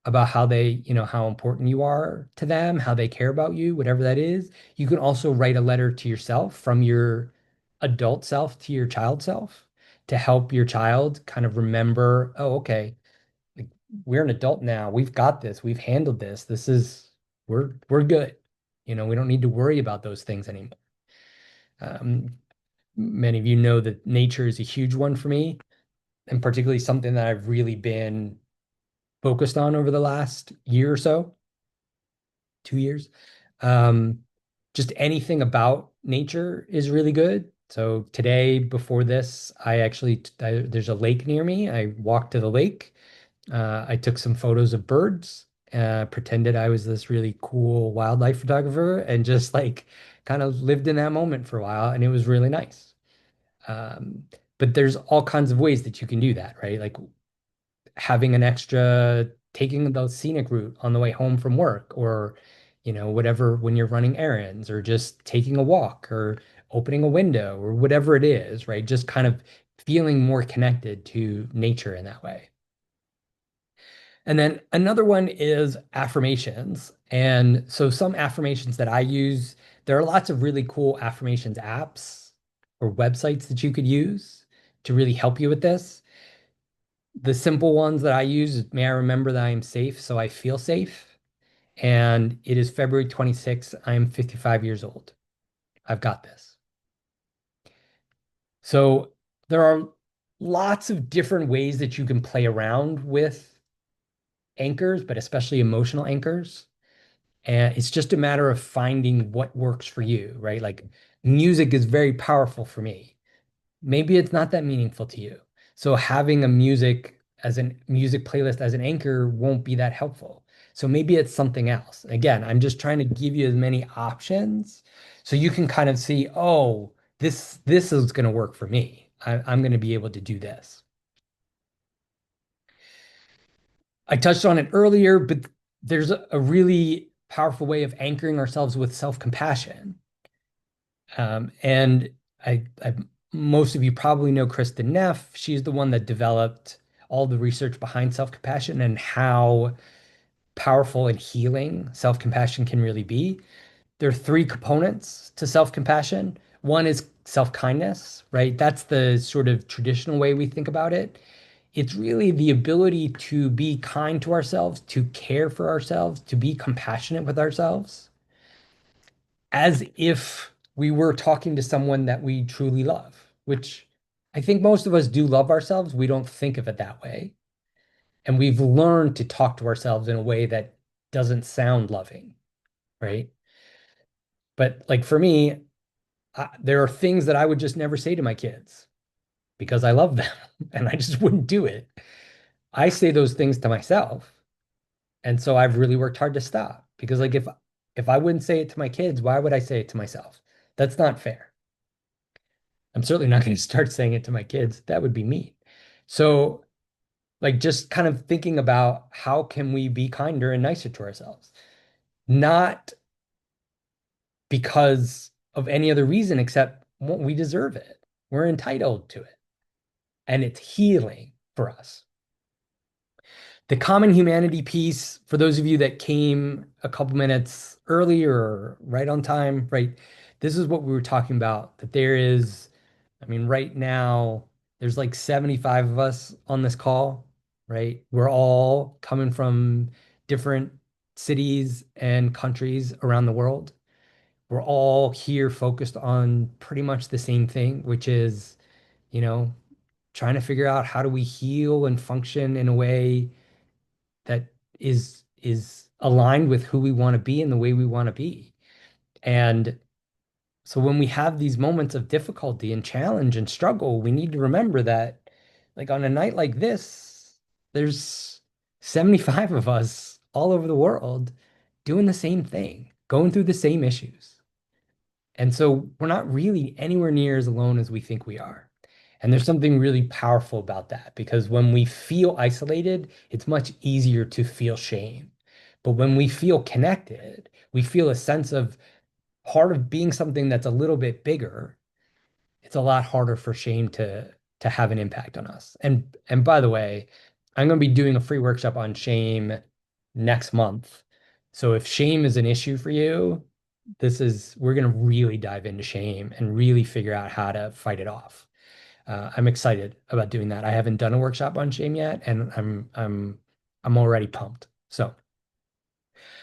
about how important you are to them, how they care about you, whatever that is. You can also write a letter to yourself from your adult self to your child self to help your child kind of remember, oh, okay, like we're an adult now. We've got this. We've handled this. We're good. We don't need to worry about those things anymore. Um, Many of you know that nature is a huge one for me, and particularly something that I've really been focused on over the last year or so, 2 years. Um, just anything about nature is really good. So today, before this, there's a lake near me. I walked to the lake. I took some photos of birds, pretended I was this really cool wildlife photographer, and just like kind of lived in that moment for a while, and it was really nice. Um, but there's all kinds of ways that you can do that, right? Like having an extra, taking the scenic route on the way home from work, or, whatever, when you're running errands, or just taking a walk, or opening a window, or whatever it is, right? Just kind of feeling more connected to nature in that way. And then another one is affirmations. And so some affirmations that I use, there are lots of really cool affirmations apps or websites that you could use to really help you with this. The simple ones that I use is, may I remember that I am safe so I feel safe. And it is February 26th. I am 55 years old. I've got this. So there are lots of different ways that you can play around with anchors, but especially emotional anchors. And it's just a matter of finding what works for you, right? Like music is very powerful for me. Maybe it's not that meaningful to you. So having a music playlist as an anchor won't be that helpful. So maybe it's something else. Again, I'm just trying to give you as many options so you can kind of see, oh, this is going to work for me. I'm going to be able to do this. I touched on it earlier, but there's a really powerful way of anchoring ourselves with self-compassion. And I most of you probably know Kristen Neff. She's the one that developed all the research behind self-compassion and how powerful and healing self-compassion can really be. There are three components to self-compassion. One is self-kindness, right? That's the sort of traditional way we think about it. It's really the ability to be kind to ourselves, to care for ourselves, to be compassionate with ourselves, as if we were talking to someone that we truly love, which I think most of us do love ourselves. We don't think of it that way. And we've learned to talk to ourselves in a way that doesn't sound loving, right? But like for me, there are things that I would just never say to my kids because I love them and I just wouldn't do it. I say those things to myself. And so I've really worked hard to stop because like if I wouldn't say it to my kids, why would I say it to myself? That's not fair. I'm certainly not going to start saying it to my kids. That would be mean. So like just kind of thinking about how can we be kinder and nicer to ourselves? Not because of any other reason except well, we deserve it. We're entitled to it. And it's healing for us. The common humanity piece, for those of you that came a couple minutes early or right on time, right? This is what we were talking about, that there is, I mean, right now, there's like 75 of us on this call, right? We're all coming from different cities and countries around the world. We're all here focused on pretty much the same thing, which is, you know, trying to figure out how do we heal and function in a way that is aligned with who we want to be and the way we want to be. And so when we have these moments of difficulty and challenge and struggle, we need to remember that like on a night like this, there's 75 of us all over the world doing the same thing, going through the same issues. And so we're not really anywhere near as alone as we think we are. And there's something really powerful about that because when we feel isolated, it's much easier to feel shame. But when we feel connected, we feel a sense of part of being something that's a little bit bigger. It's a lot harder for shame to have an impact on us. And by the way, I'm going to be doing a free workshop on shame next month. So if shame is an issue for you, we're going to really dive into shame and really figure out how to fight it off. I'm excited about doing that. I haven't done a workshop on shame yet, and I'm already pumped. So,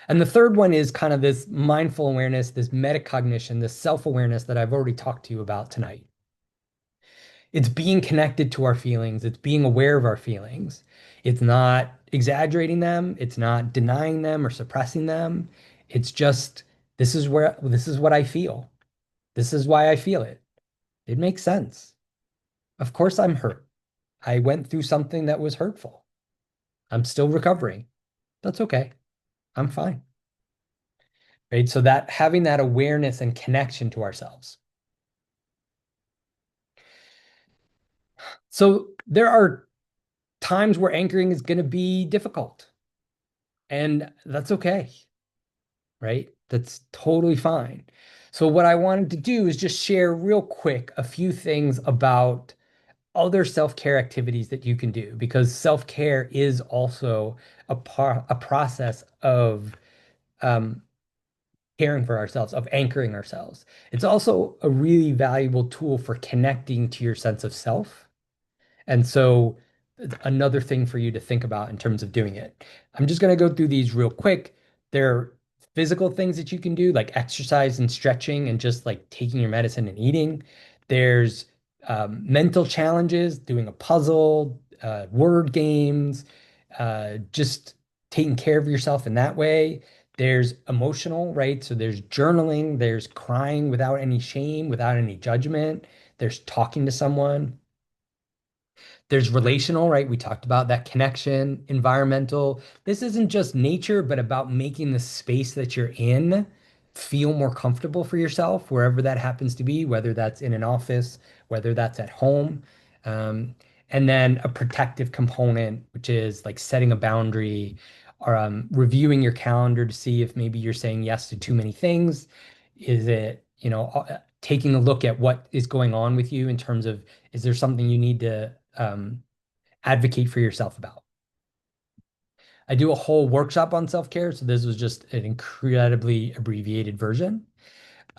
and the third one is kind of this mindful awareness, this metacognition, this self-awareness that I've already talked to you about tonight. It's being connected to our feelings. It's being aware of our feelings. It's not exaggerating them. It's not denying them or suppressing them. It's just, this is what I feel. This is why I feel it. It makes sense. Of course, I'm hurt. I went through something that was hurtful. I'm still recovering. That's okay. I'm fine. Right. So that having that awareness and connection to ourselves. So there are times where anchoring is going to be difficult, and that's okay. Right. That's totally fine. So what I wanted to do is just share real quick a few things about other self-care activities that you can do because self-care is also a process of um, caring for ourselves, of anchoring ourselves. It's also a really valuable tool for connecting to your sense of self. And so another thing for you to think about in terms of doing it. I'm just going to go through these real quick. There are physical things that you can do, like exercise and stretching and just like taking your medicine and eating. There's mental challenges, doing a puzzle, word games, just taking care of yourself in that way. There's emotional, right? So there's journaling, there's crying without any shame, without any judgment. There's talking to someone. There's relational, right? We talked about that connection, environmental. This isn't just nature, but about making the space that you're in feel more comfortable for yourself, wherever that happens to be, whether that's in an office, whether that's at home. Um, and then a protective component, which is like setting a boundary or reviewing your calendar to see if maybe you're saying yes to too many things. Is it, taking a look at what is going on with you in terms of is there something you need to advocate for yourself about. I do a whole workshop on self-care, so this was just an incredibly abbreviated version.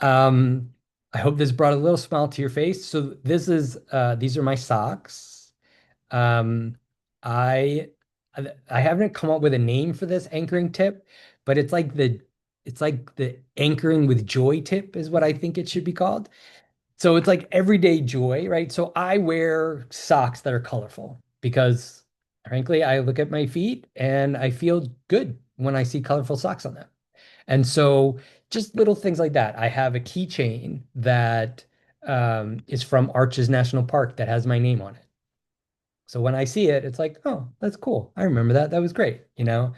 Um, I hope this brought a little smile to your face. So this is these are my socks. Um, I I haven't come up with a name for this anchoring tip, but it's like the anchoring with joy tip is what I think it should be called. So it's like everyday joy, right? So I wear socks that are colorful because frankly, I look at my feet and I feel good when I see colorful socks on them. And so just little things like that. I have a keychain that is from Arches National Park that has my name on it. So when I see it, it's like, oh, that's cool. I remember that. That was great. I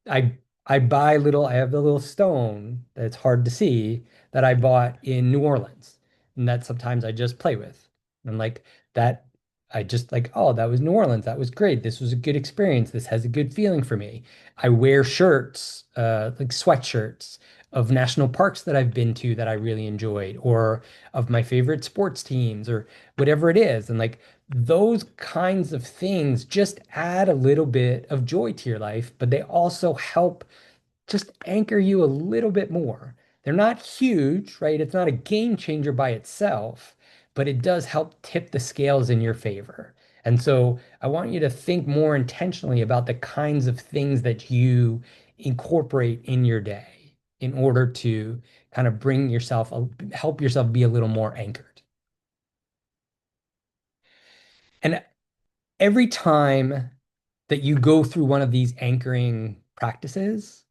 I I have the little stone that's hard to see that I bought in New Orleans. And that sometimes I just play with. And like that, I just like, oh, that was New Orleans. That was great. This was a good experience. This has a good feeling for me. I wear shirts, like sweatshirts of national parks that I've been to that I really enjoyed, or of my favorite sports teams, or whatever it is. And like those kinds of things just add a little bit of joy to your life, but they also help just anchor you a little bit more. They're not huge, right? It's not a game changer by itself, but it does help tip the scales in your favor. And so I want you to think more intentionally about the kinds of things that you incorporate in your day in order to kind of help yourself be a little more anchored. And every time that you go through one of these anchoring practices,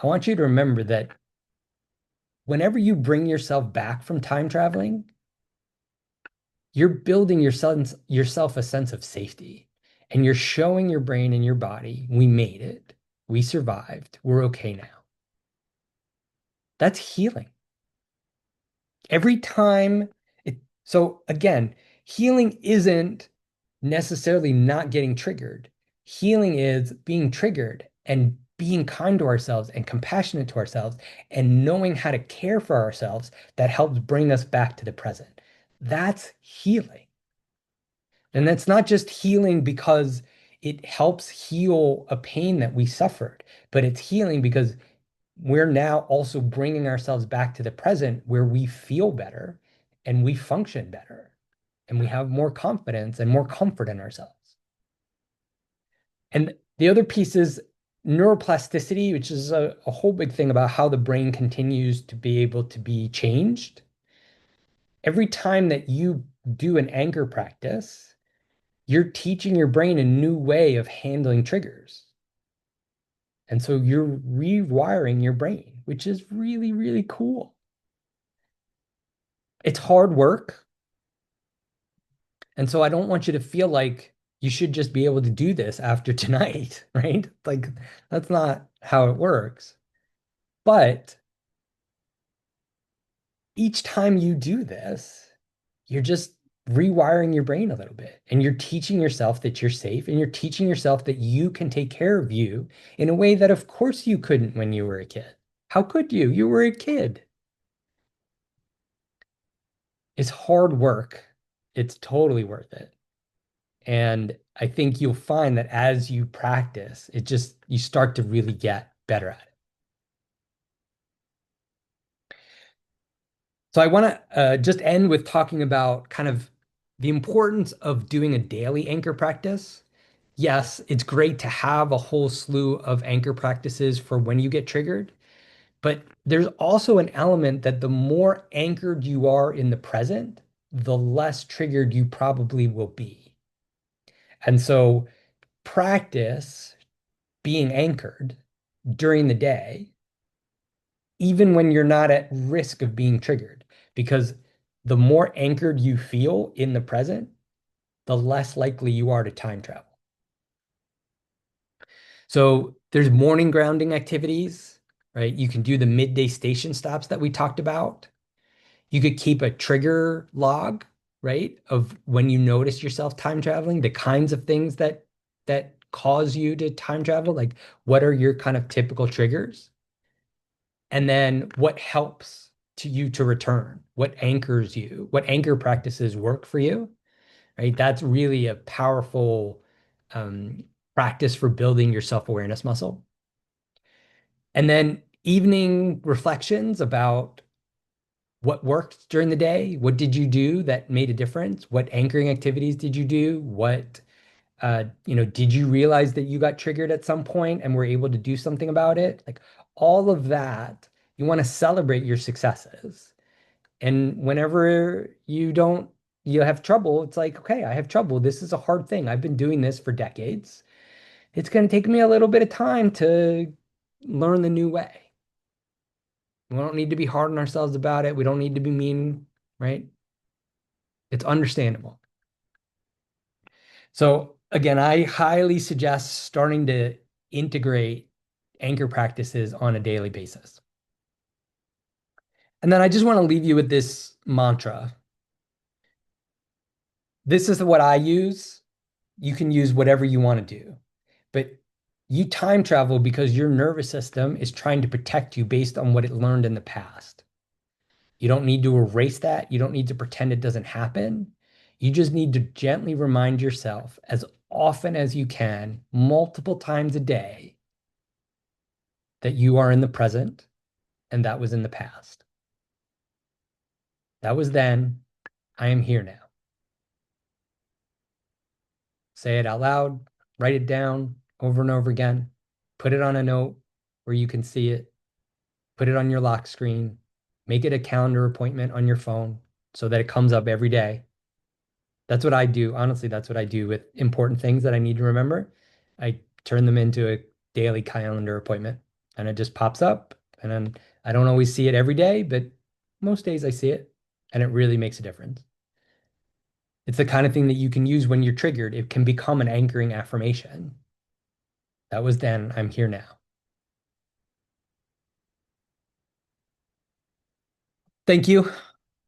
I want you to remember that whenever you bring yourself back from time traveling, you're building yourself a sense of safety. And you're showing your brain and your body, we made it. We survived. We're okay now. That's healing. Every time so again, healing isn't necessarily not getting triggered. Healing is being triggered and being kind to ourselves and compassionate to ourselves and knowing how to care for ourselves that helps bring us back to the present. That's healing. And that's not just healing because it helps heal a pain that we suffered, but it's healing because we're now also bringing ourselves back to the present where we feel better and we function better and we have more confidence and more comfort in ourselves. And the other piece is neuroplasticity, which is a whole big thing about how the brain continues to be able to be changed. Every time that you do an anchor practice, you're teaching your brain a new way of handling triggers. And so you're rewiring your brain, which is really, really cool. It's hard work. And so I don't want you to feel like you should just be able to do this after tonight, right? Like that's not how it works. But each time you do this, you're just rewiring your brain a little bit and you're teaching yourself that you're safe and you're teaching yourself that you can take care of you in a way that of course you couldn't when you were a kid. How could you? You were a kid. It's hard work. It's totally worth it. And I think you'll find that as you practice, you start to really get better at it. So I want to just end with talking about kind of the importance of doing a daily anchor practice. Yes, it's great to have a whole slew of anchor practices for when you get triggered, but there's also an element that the more anchored you are in the present, the less triggered you probably will be. And so practice being anchored during the day, even when you're not at risk of being triggered, because the more anchored you feel in the present, the less likely you are to time travel. So there's morning grounding activities, right? You can do the midday station stops that we talked about. You could keep a trigger log, right? Of when you notice yourself time traveling, the kinds of things that cause you to time travel, like what are your kind of typical triggers? And then what helps to you to return? What anchors you? What anchor practices work for you? right? That's really a powerful um, practice for building your self-awareness muscle. And then evening reflections about what worked during the day. What did you do that made a difference? What anchoring activities did you do? Did you realize that you got triggered at some point and were able to do something about it? Like all of that, you want to celebrate your successes. And whenever you have trouble, it's like, okay, I have trouble. This is a hard thing. I've been doing this for decades. It's going to take me a little bit of time to learn the new way. We don't need to be hard on ourselves about it. We don't need to be mean, right? It's understandable. So again, I highly suggest starting to integrate anchor practices on a daily basis. And then I just want to leave you with this mantra. This is what I use. You can use whatever you want to do. But you time travel because your nervous system is trying to protect you based on what it learned in the past. You don't need to erase that. You don't need to pretend it doesn't happen. You just need to gently remind yourself as often as you can, multiple times a day, that you are in the present and that was in the past. That was then. I am here now. Say it out loud, write it down over and over again, put it on a note where you can see it, put it on your lock screen, make it a calendar appointment on your phone so that it comes up every day. That's what I do. Honestly, that's what I do with important things that I need to remember. I turn them into a daily calendar appointment and it just pops up. And then I don't always see it every day, but most days I see it and it really makes a difference. It's the kind of thing that you can use when you're triggered. It can become an anchoring affirmation. That was then, I'm here now. Thank you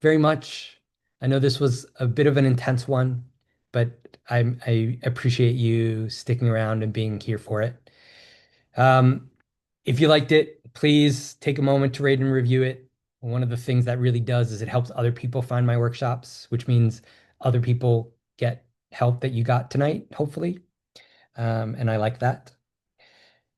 very much. I know this was a bit of an intense one, but I appreciate you sticking around and being here for it. Um, if you liked it, please take a moment to rate and review it. One of the things that really does is it helps other people find my workshops, which means other people get help that you got tonight, hopefully. And I like that.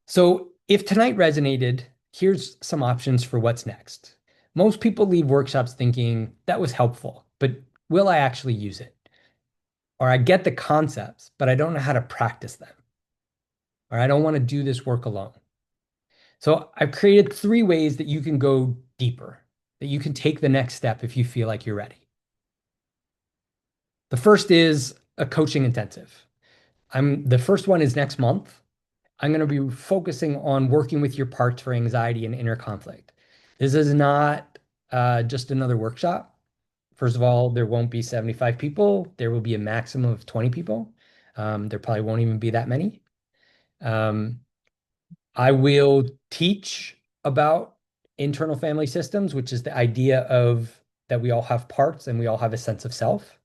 So if tonight resonated, here's some options for what's next. Most people leave workshops thinking that was helpful, but will I actually use it? Or I get the concepts, but I don't know how to practice them. Or I don't want to do this work alone. So I've created 3 ways that you can go deeper, that you can take the next step if you feel like you're ready. The first is a coaching intensive. The first one is next month. I'm going to be focusing on working with your parts for anxiety and inner conflict. This is not just another workshop. First of all, there won't be 75 people. There will be a maximum of 20 people. There probably won't even be that many. Um, I will teach about internal family systems, which is the idea of that we all have parts and we all have a sense of self.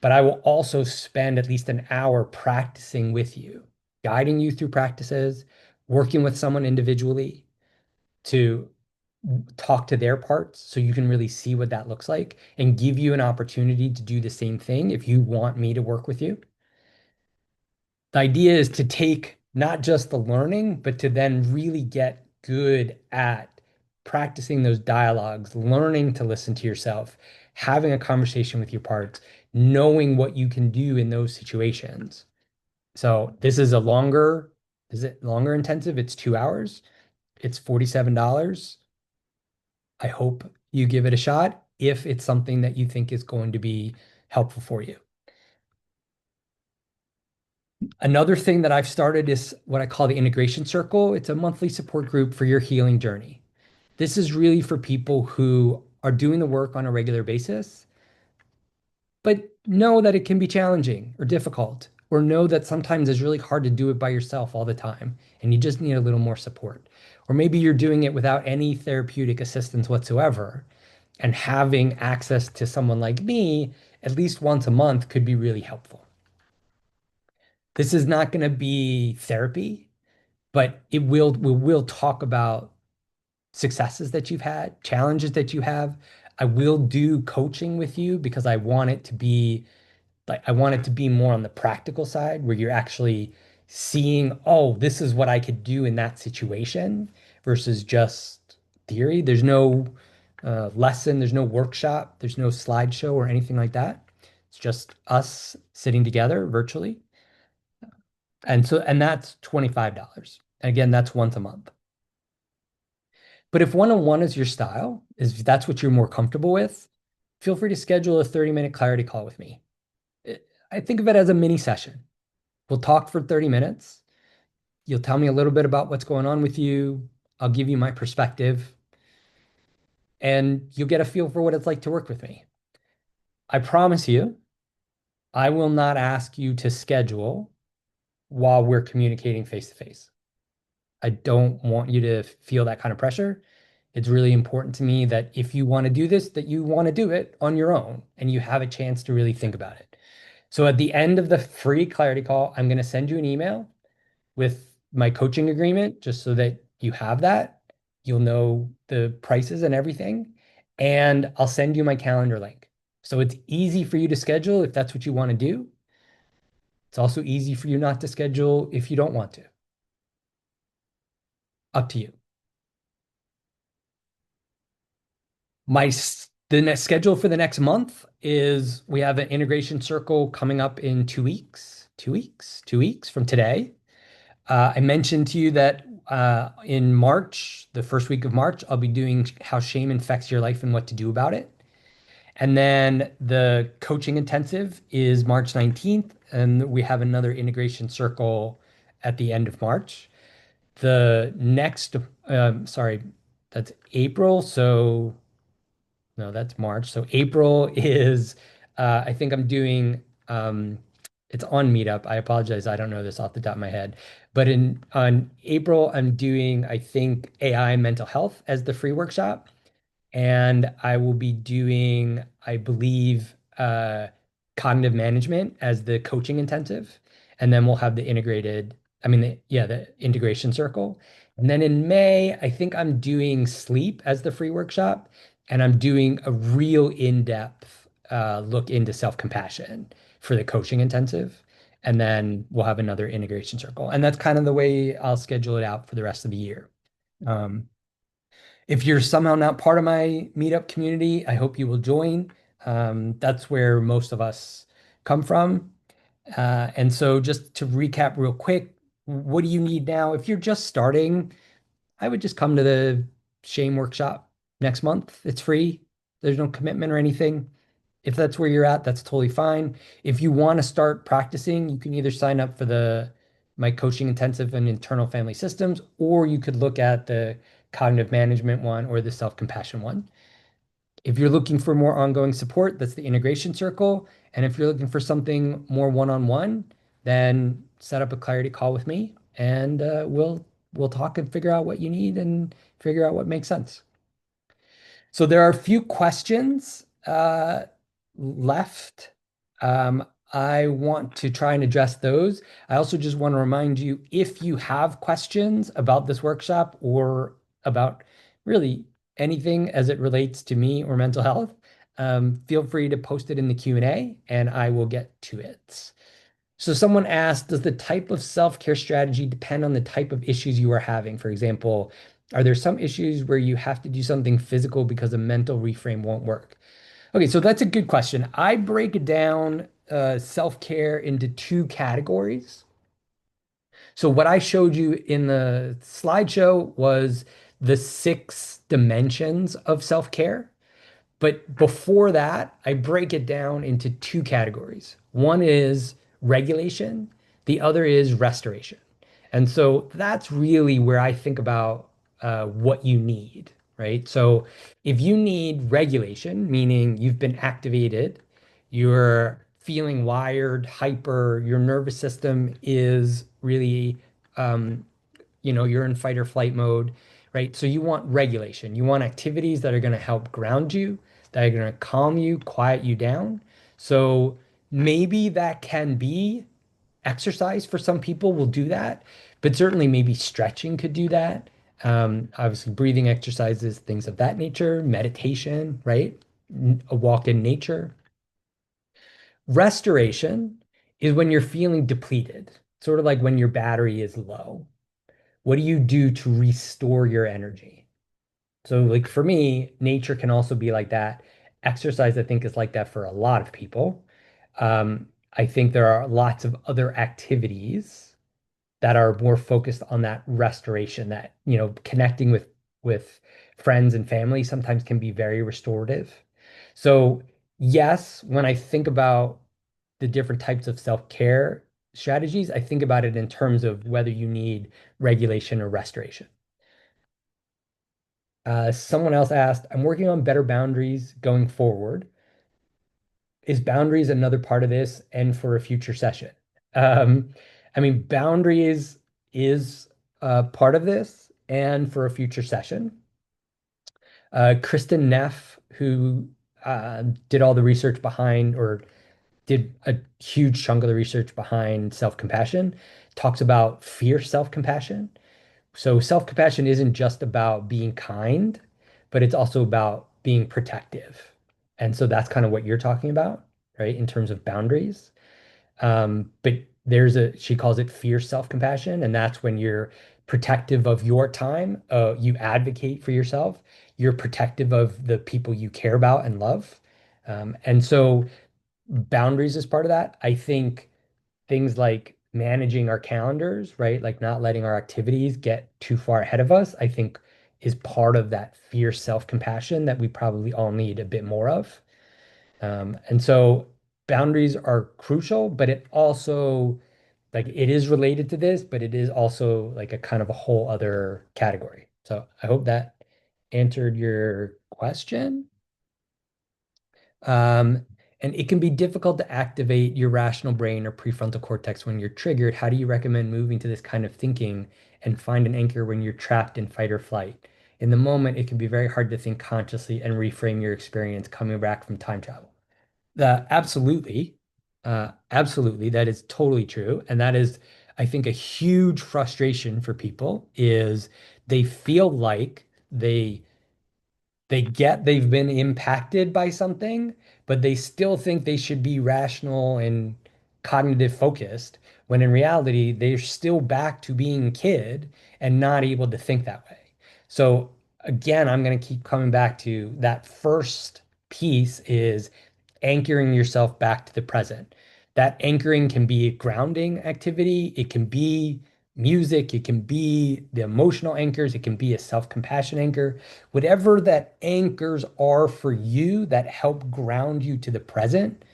But I will also spend at least an hour practicing with you, guiding you through practices, working with someone individually to talk to their parts so you can really see what that looks like and give you an opportunity to do the same thing if you want me to work with you. The idea is to take not just the learning, but to then really get good at practicing those dialogues, learning to listen to yourself, having a conversation with your parts, knowing what you can do in those situations. So this is it longer intensive? It's 2 hours. It's $47. I hope you give it a shot if it's something that you think is going to be helpful for you. Another thing that I've started is what I call the integration circle. It's a monthly support group for your healing journey. This is really for people who are doing the work on a regular basis, but know that it can be challenging or difficult, or know that sometimes it's really hard to do it by yourself all the time and you just need a little more support. Or maybe you're doing it without any therapeutic assistance whatsoever, and having access to someone like me at least once a month could be really helpful. This is not going to be therapy, but we will talk about successes that you've had, challenges that you have. I will do coaching with you because I want it to be Like I want it to be more on the practical side where you're actually seeing, oh, this is what I could do in that situation versus just theory. There's no lesson, there's no workshop, there's no slideshow or anything like that. It's just us sitting together virtually. And that's $25. And again, that's once a month. But if one-on-one is your style, is that's what you're more comfortable with, feel free to schedule a 30-minute clarity call with me. I think of it as a mini session. We'll talk for 30 minutes. You'll tell me a little bit about what's going on with you. I'll give you my perspective, and you'll get a feel for what it's like to work with me. I promise you, I will not ask you to schedule while we're communicating face to face. I don't want you to feel that kind of pressure. It's really important to me that if you want to do this, that you want to do it on your own and you have a chance to really think about it. So at the end of the free clarity call, I'm going to send you an email with my coaching agreement just so that you have that. You'll know the prices and everything. And I'll send you my calendar link. So it's easy for you to schedule if that's what you want to do. It's also easy for you not to schedule if you don't want to. Up to you. The next schedule for the next month is we have an integration circle coming up in 2 weeks, 2 weeks, 2 weeks from today. I mentioned to you that in March, the first week of March, I'll be doing how shame infects your life and what to do about it. And then the coaching intensive is March 19th, and we have another integration circle at the end of March. The next, sorry, that's April. So no, that's March. So April is, I think I'm doing, it's on Meetup. I apologize. I don't know this off the top of my head. But in on April, I'm doing, I think, AI and mental health as the free workshop. And I will be doing, I believe, cognitive management as the coaching intensive. And then we'll have the integrated, I mean, the integration circle. And then in May, I think I'm doing sleep as the free workshop. And I'm doing a real in-depth look into self-compassion for the coaching intensive. And then we'll have another integration circle. And that's kind of the way I'll schedule it out for the rest of the year. Um, if you're somehow not part of my meetup community, I hope you will join. That's where most of us come from. And so, just to recap real quick, what do you need now? If you're just starting, I would just come to the Shame workshop next month. It's free, there's no commitment or anything. If that's where you're at, that's totally fine. If you want to start practicing, you can either sign up for the my coaching intensive and internal family systems, or you could look at the cognitive management one or the self-compassion one. If you're looking for more ongoing support, that's the integration circle. And if you're looking for something more one-on-one, then set up a clarity call with me and we'll talk and figure out what you need and figure out what makes sense. So there are a few questions left. I want to try and address those. I also just want to remind you, if you have questions about this workshop or about really anything as it relates to me or mental health, feel free to post it in the Q&A and I will get to it. So someone asked, does the type of self-care strategy depend on the type of issues you are having? For example, are there some issues where you have to do something physical because a mental reframe won't work? Okay, so that's a good question. I break down self-care into two categories. So what I showed you in the slideshow was the 6 dimensions of self-care. But before that, I break it down into two categories. One is regulation, the other is restoration. And so that's really where I think about what you need, right? So if you need regulation, meaning you've been activated, you're feeling wired, hyper, your nervous system is really um, you're in fight or flight mode, right? So you want regulation. You want activities that are going to help ground you, that are going to calm you, quiet you down. So maybe that can be exercise for some people will do that, but certainly maybe stretching could do that. Obviously, breathing exercises, things of that nature, meditation, right? A walk in nature. Restoration is when you're feeling depleted, sort of like when your battery is low. What do you do to restore your energy? So, like for me, nature can also be like that. Exercise, I think, is like that for a lot of people. I think there are lots of other activities that are more focused on that restoration, that, connecting with friends and family sometimes can be very restorative. So, yes, when I think about the different types of self-care strategies, I think about it in terms of whether you need regulation or restoration. Someone else asked, I'm working on better boundaries going forward. Is boundaries another part of this and for a future session? Um, I mean, boundaries is part of this and for a future session. Kristen Neff, who did all the research behind, or did a huge chunk of the research behind self-compassion, talks about fierce self-compassion. So self-compassion isn't just about being kind, but it's also about being protective. And so that's kind of what you're talking about, right? In terms of boundaries. But she calls it fierce self-compassion, and that's when you're protective of your time. You advocate for yourself. You're protective of the people you care about and love. And so boundaries is part of that. I think things like managing our calendars, right? Like not letting our activities get too far ahead of us, I think is part of that fierce self-compassion that we probably all need a bit more of. And so boundaries are crucial, but it also, like, it is related to this, but it is also like a kind of a whole other category. So I hope that answered your question. Um, and it can be difficult to activate your rational brain or prefrontal cortex when you're triggered. How do you recommend moving to this kind of thinking and find an anchor when you're trapped in fight or flight? In the moment, it can be very hard to think consciously and reframe your experience coming back from time travel. Absolutely. Absolutely. That is totally true. And that is, I think, a huge frustration for people is they feel like they've been impacted by something, but they still think they should be rational and cognitive focused, when in reality, they're still back to being a kid and not able to think that way. So again, I'm going to keep coming back to that first piece is anchoring yourself back to the present. That anchoring can be a grounding activity, it can be music, it can be the emotional anchors, it can be a self-compassion anchor. Whatever that anchors are for you that help ground you to the present,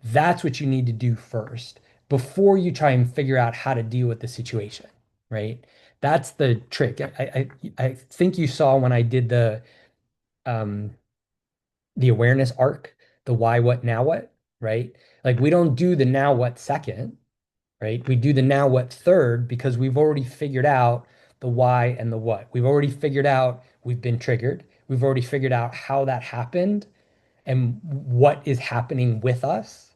that's what you need to do first before you try and figure out how to deal with the situation, right? That's the trick. I think you saw when I did um the awareness arc, the why, what, now what, right? Like we don't do the now what second, right? We do the now what third because we've already figured out the why and the what. We've already figured out we've been triggered. We've already figured out how that happened and what is happening with us.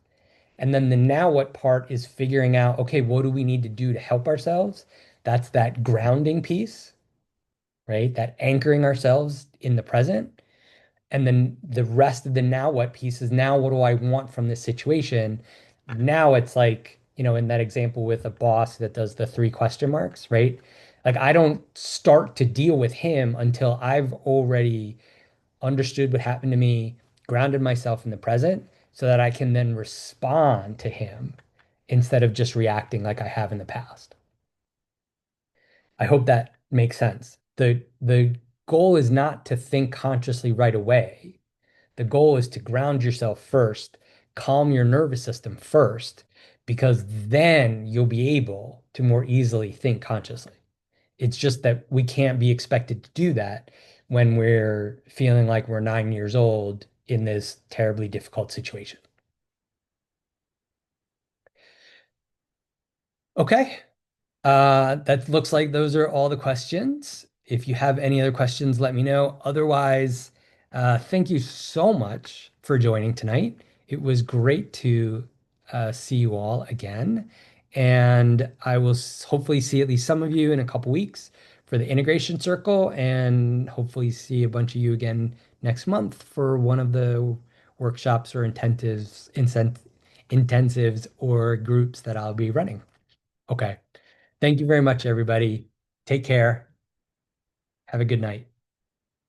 And then the now what part is figuring out, okay, what do we need to do to help ourselves? That's that grounding piece, right? That anchoring ourselves in the present. And then the rest of the now what piece is, now what do I want from this situation? Now it's like, in that example with a boss that does the three question marks, right? Like I don't start to deal with him until I've already understood what happened to me, grounded myself in the present so that I can then respond to him instead of just reacting like I have in the past. I hope that makes sense. The goal is not to think consciously right away. The goal is to ground yourself first, calm your nervous system first, because then you'll be able to more easily think consciously. It's just that we can't be expected to do that when we're feeling like we're 9 years old in this terribly difficult situation. Okay. That looks like those are all the questions. If you have any other questions, let me know. Otherwise, thank you so much for joining tonight. It was great to see you all again. And I will hopefully see at least some of you in a couple weeks for the integration circle, and hopefully see a bunch of you again next month for one of the workshops or intensives or groups that I'll be running. Okay. Thank you very much, everybody. Take care. Have a good night.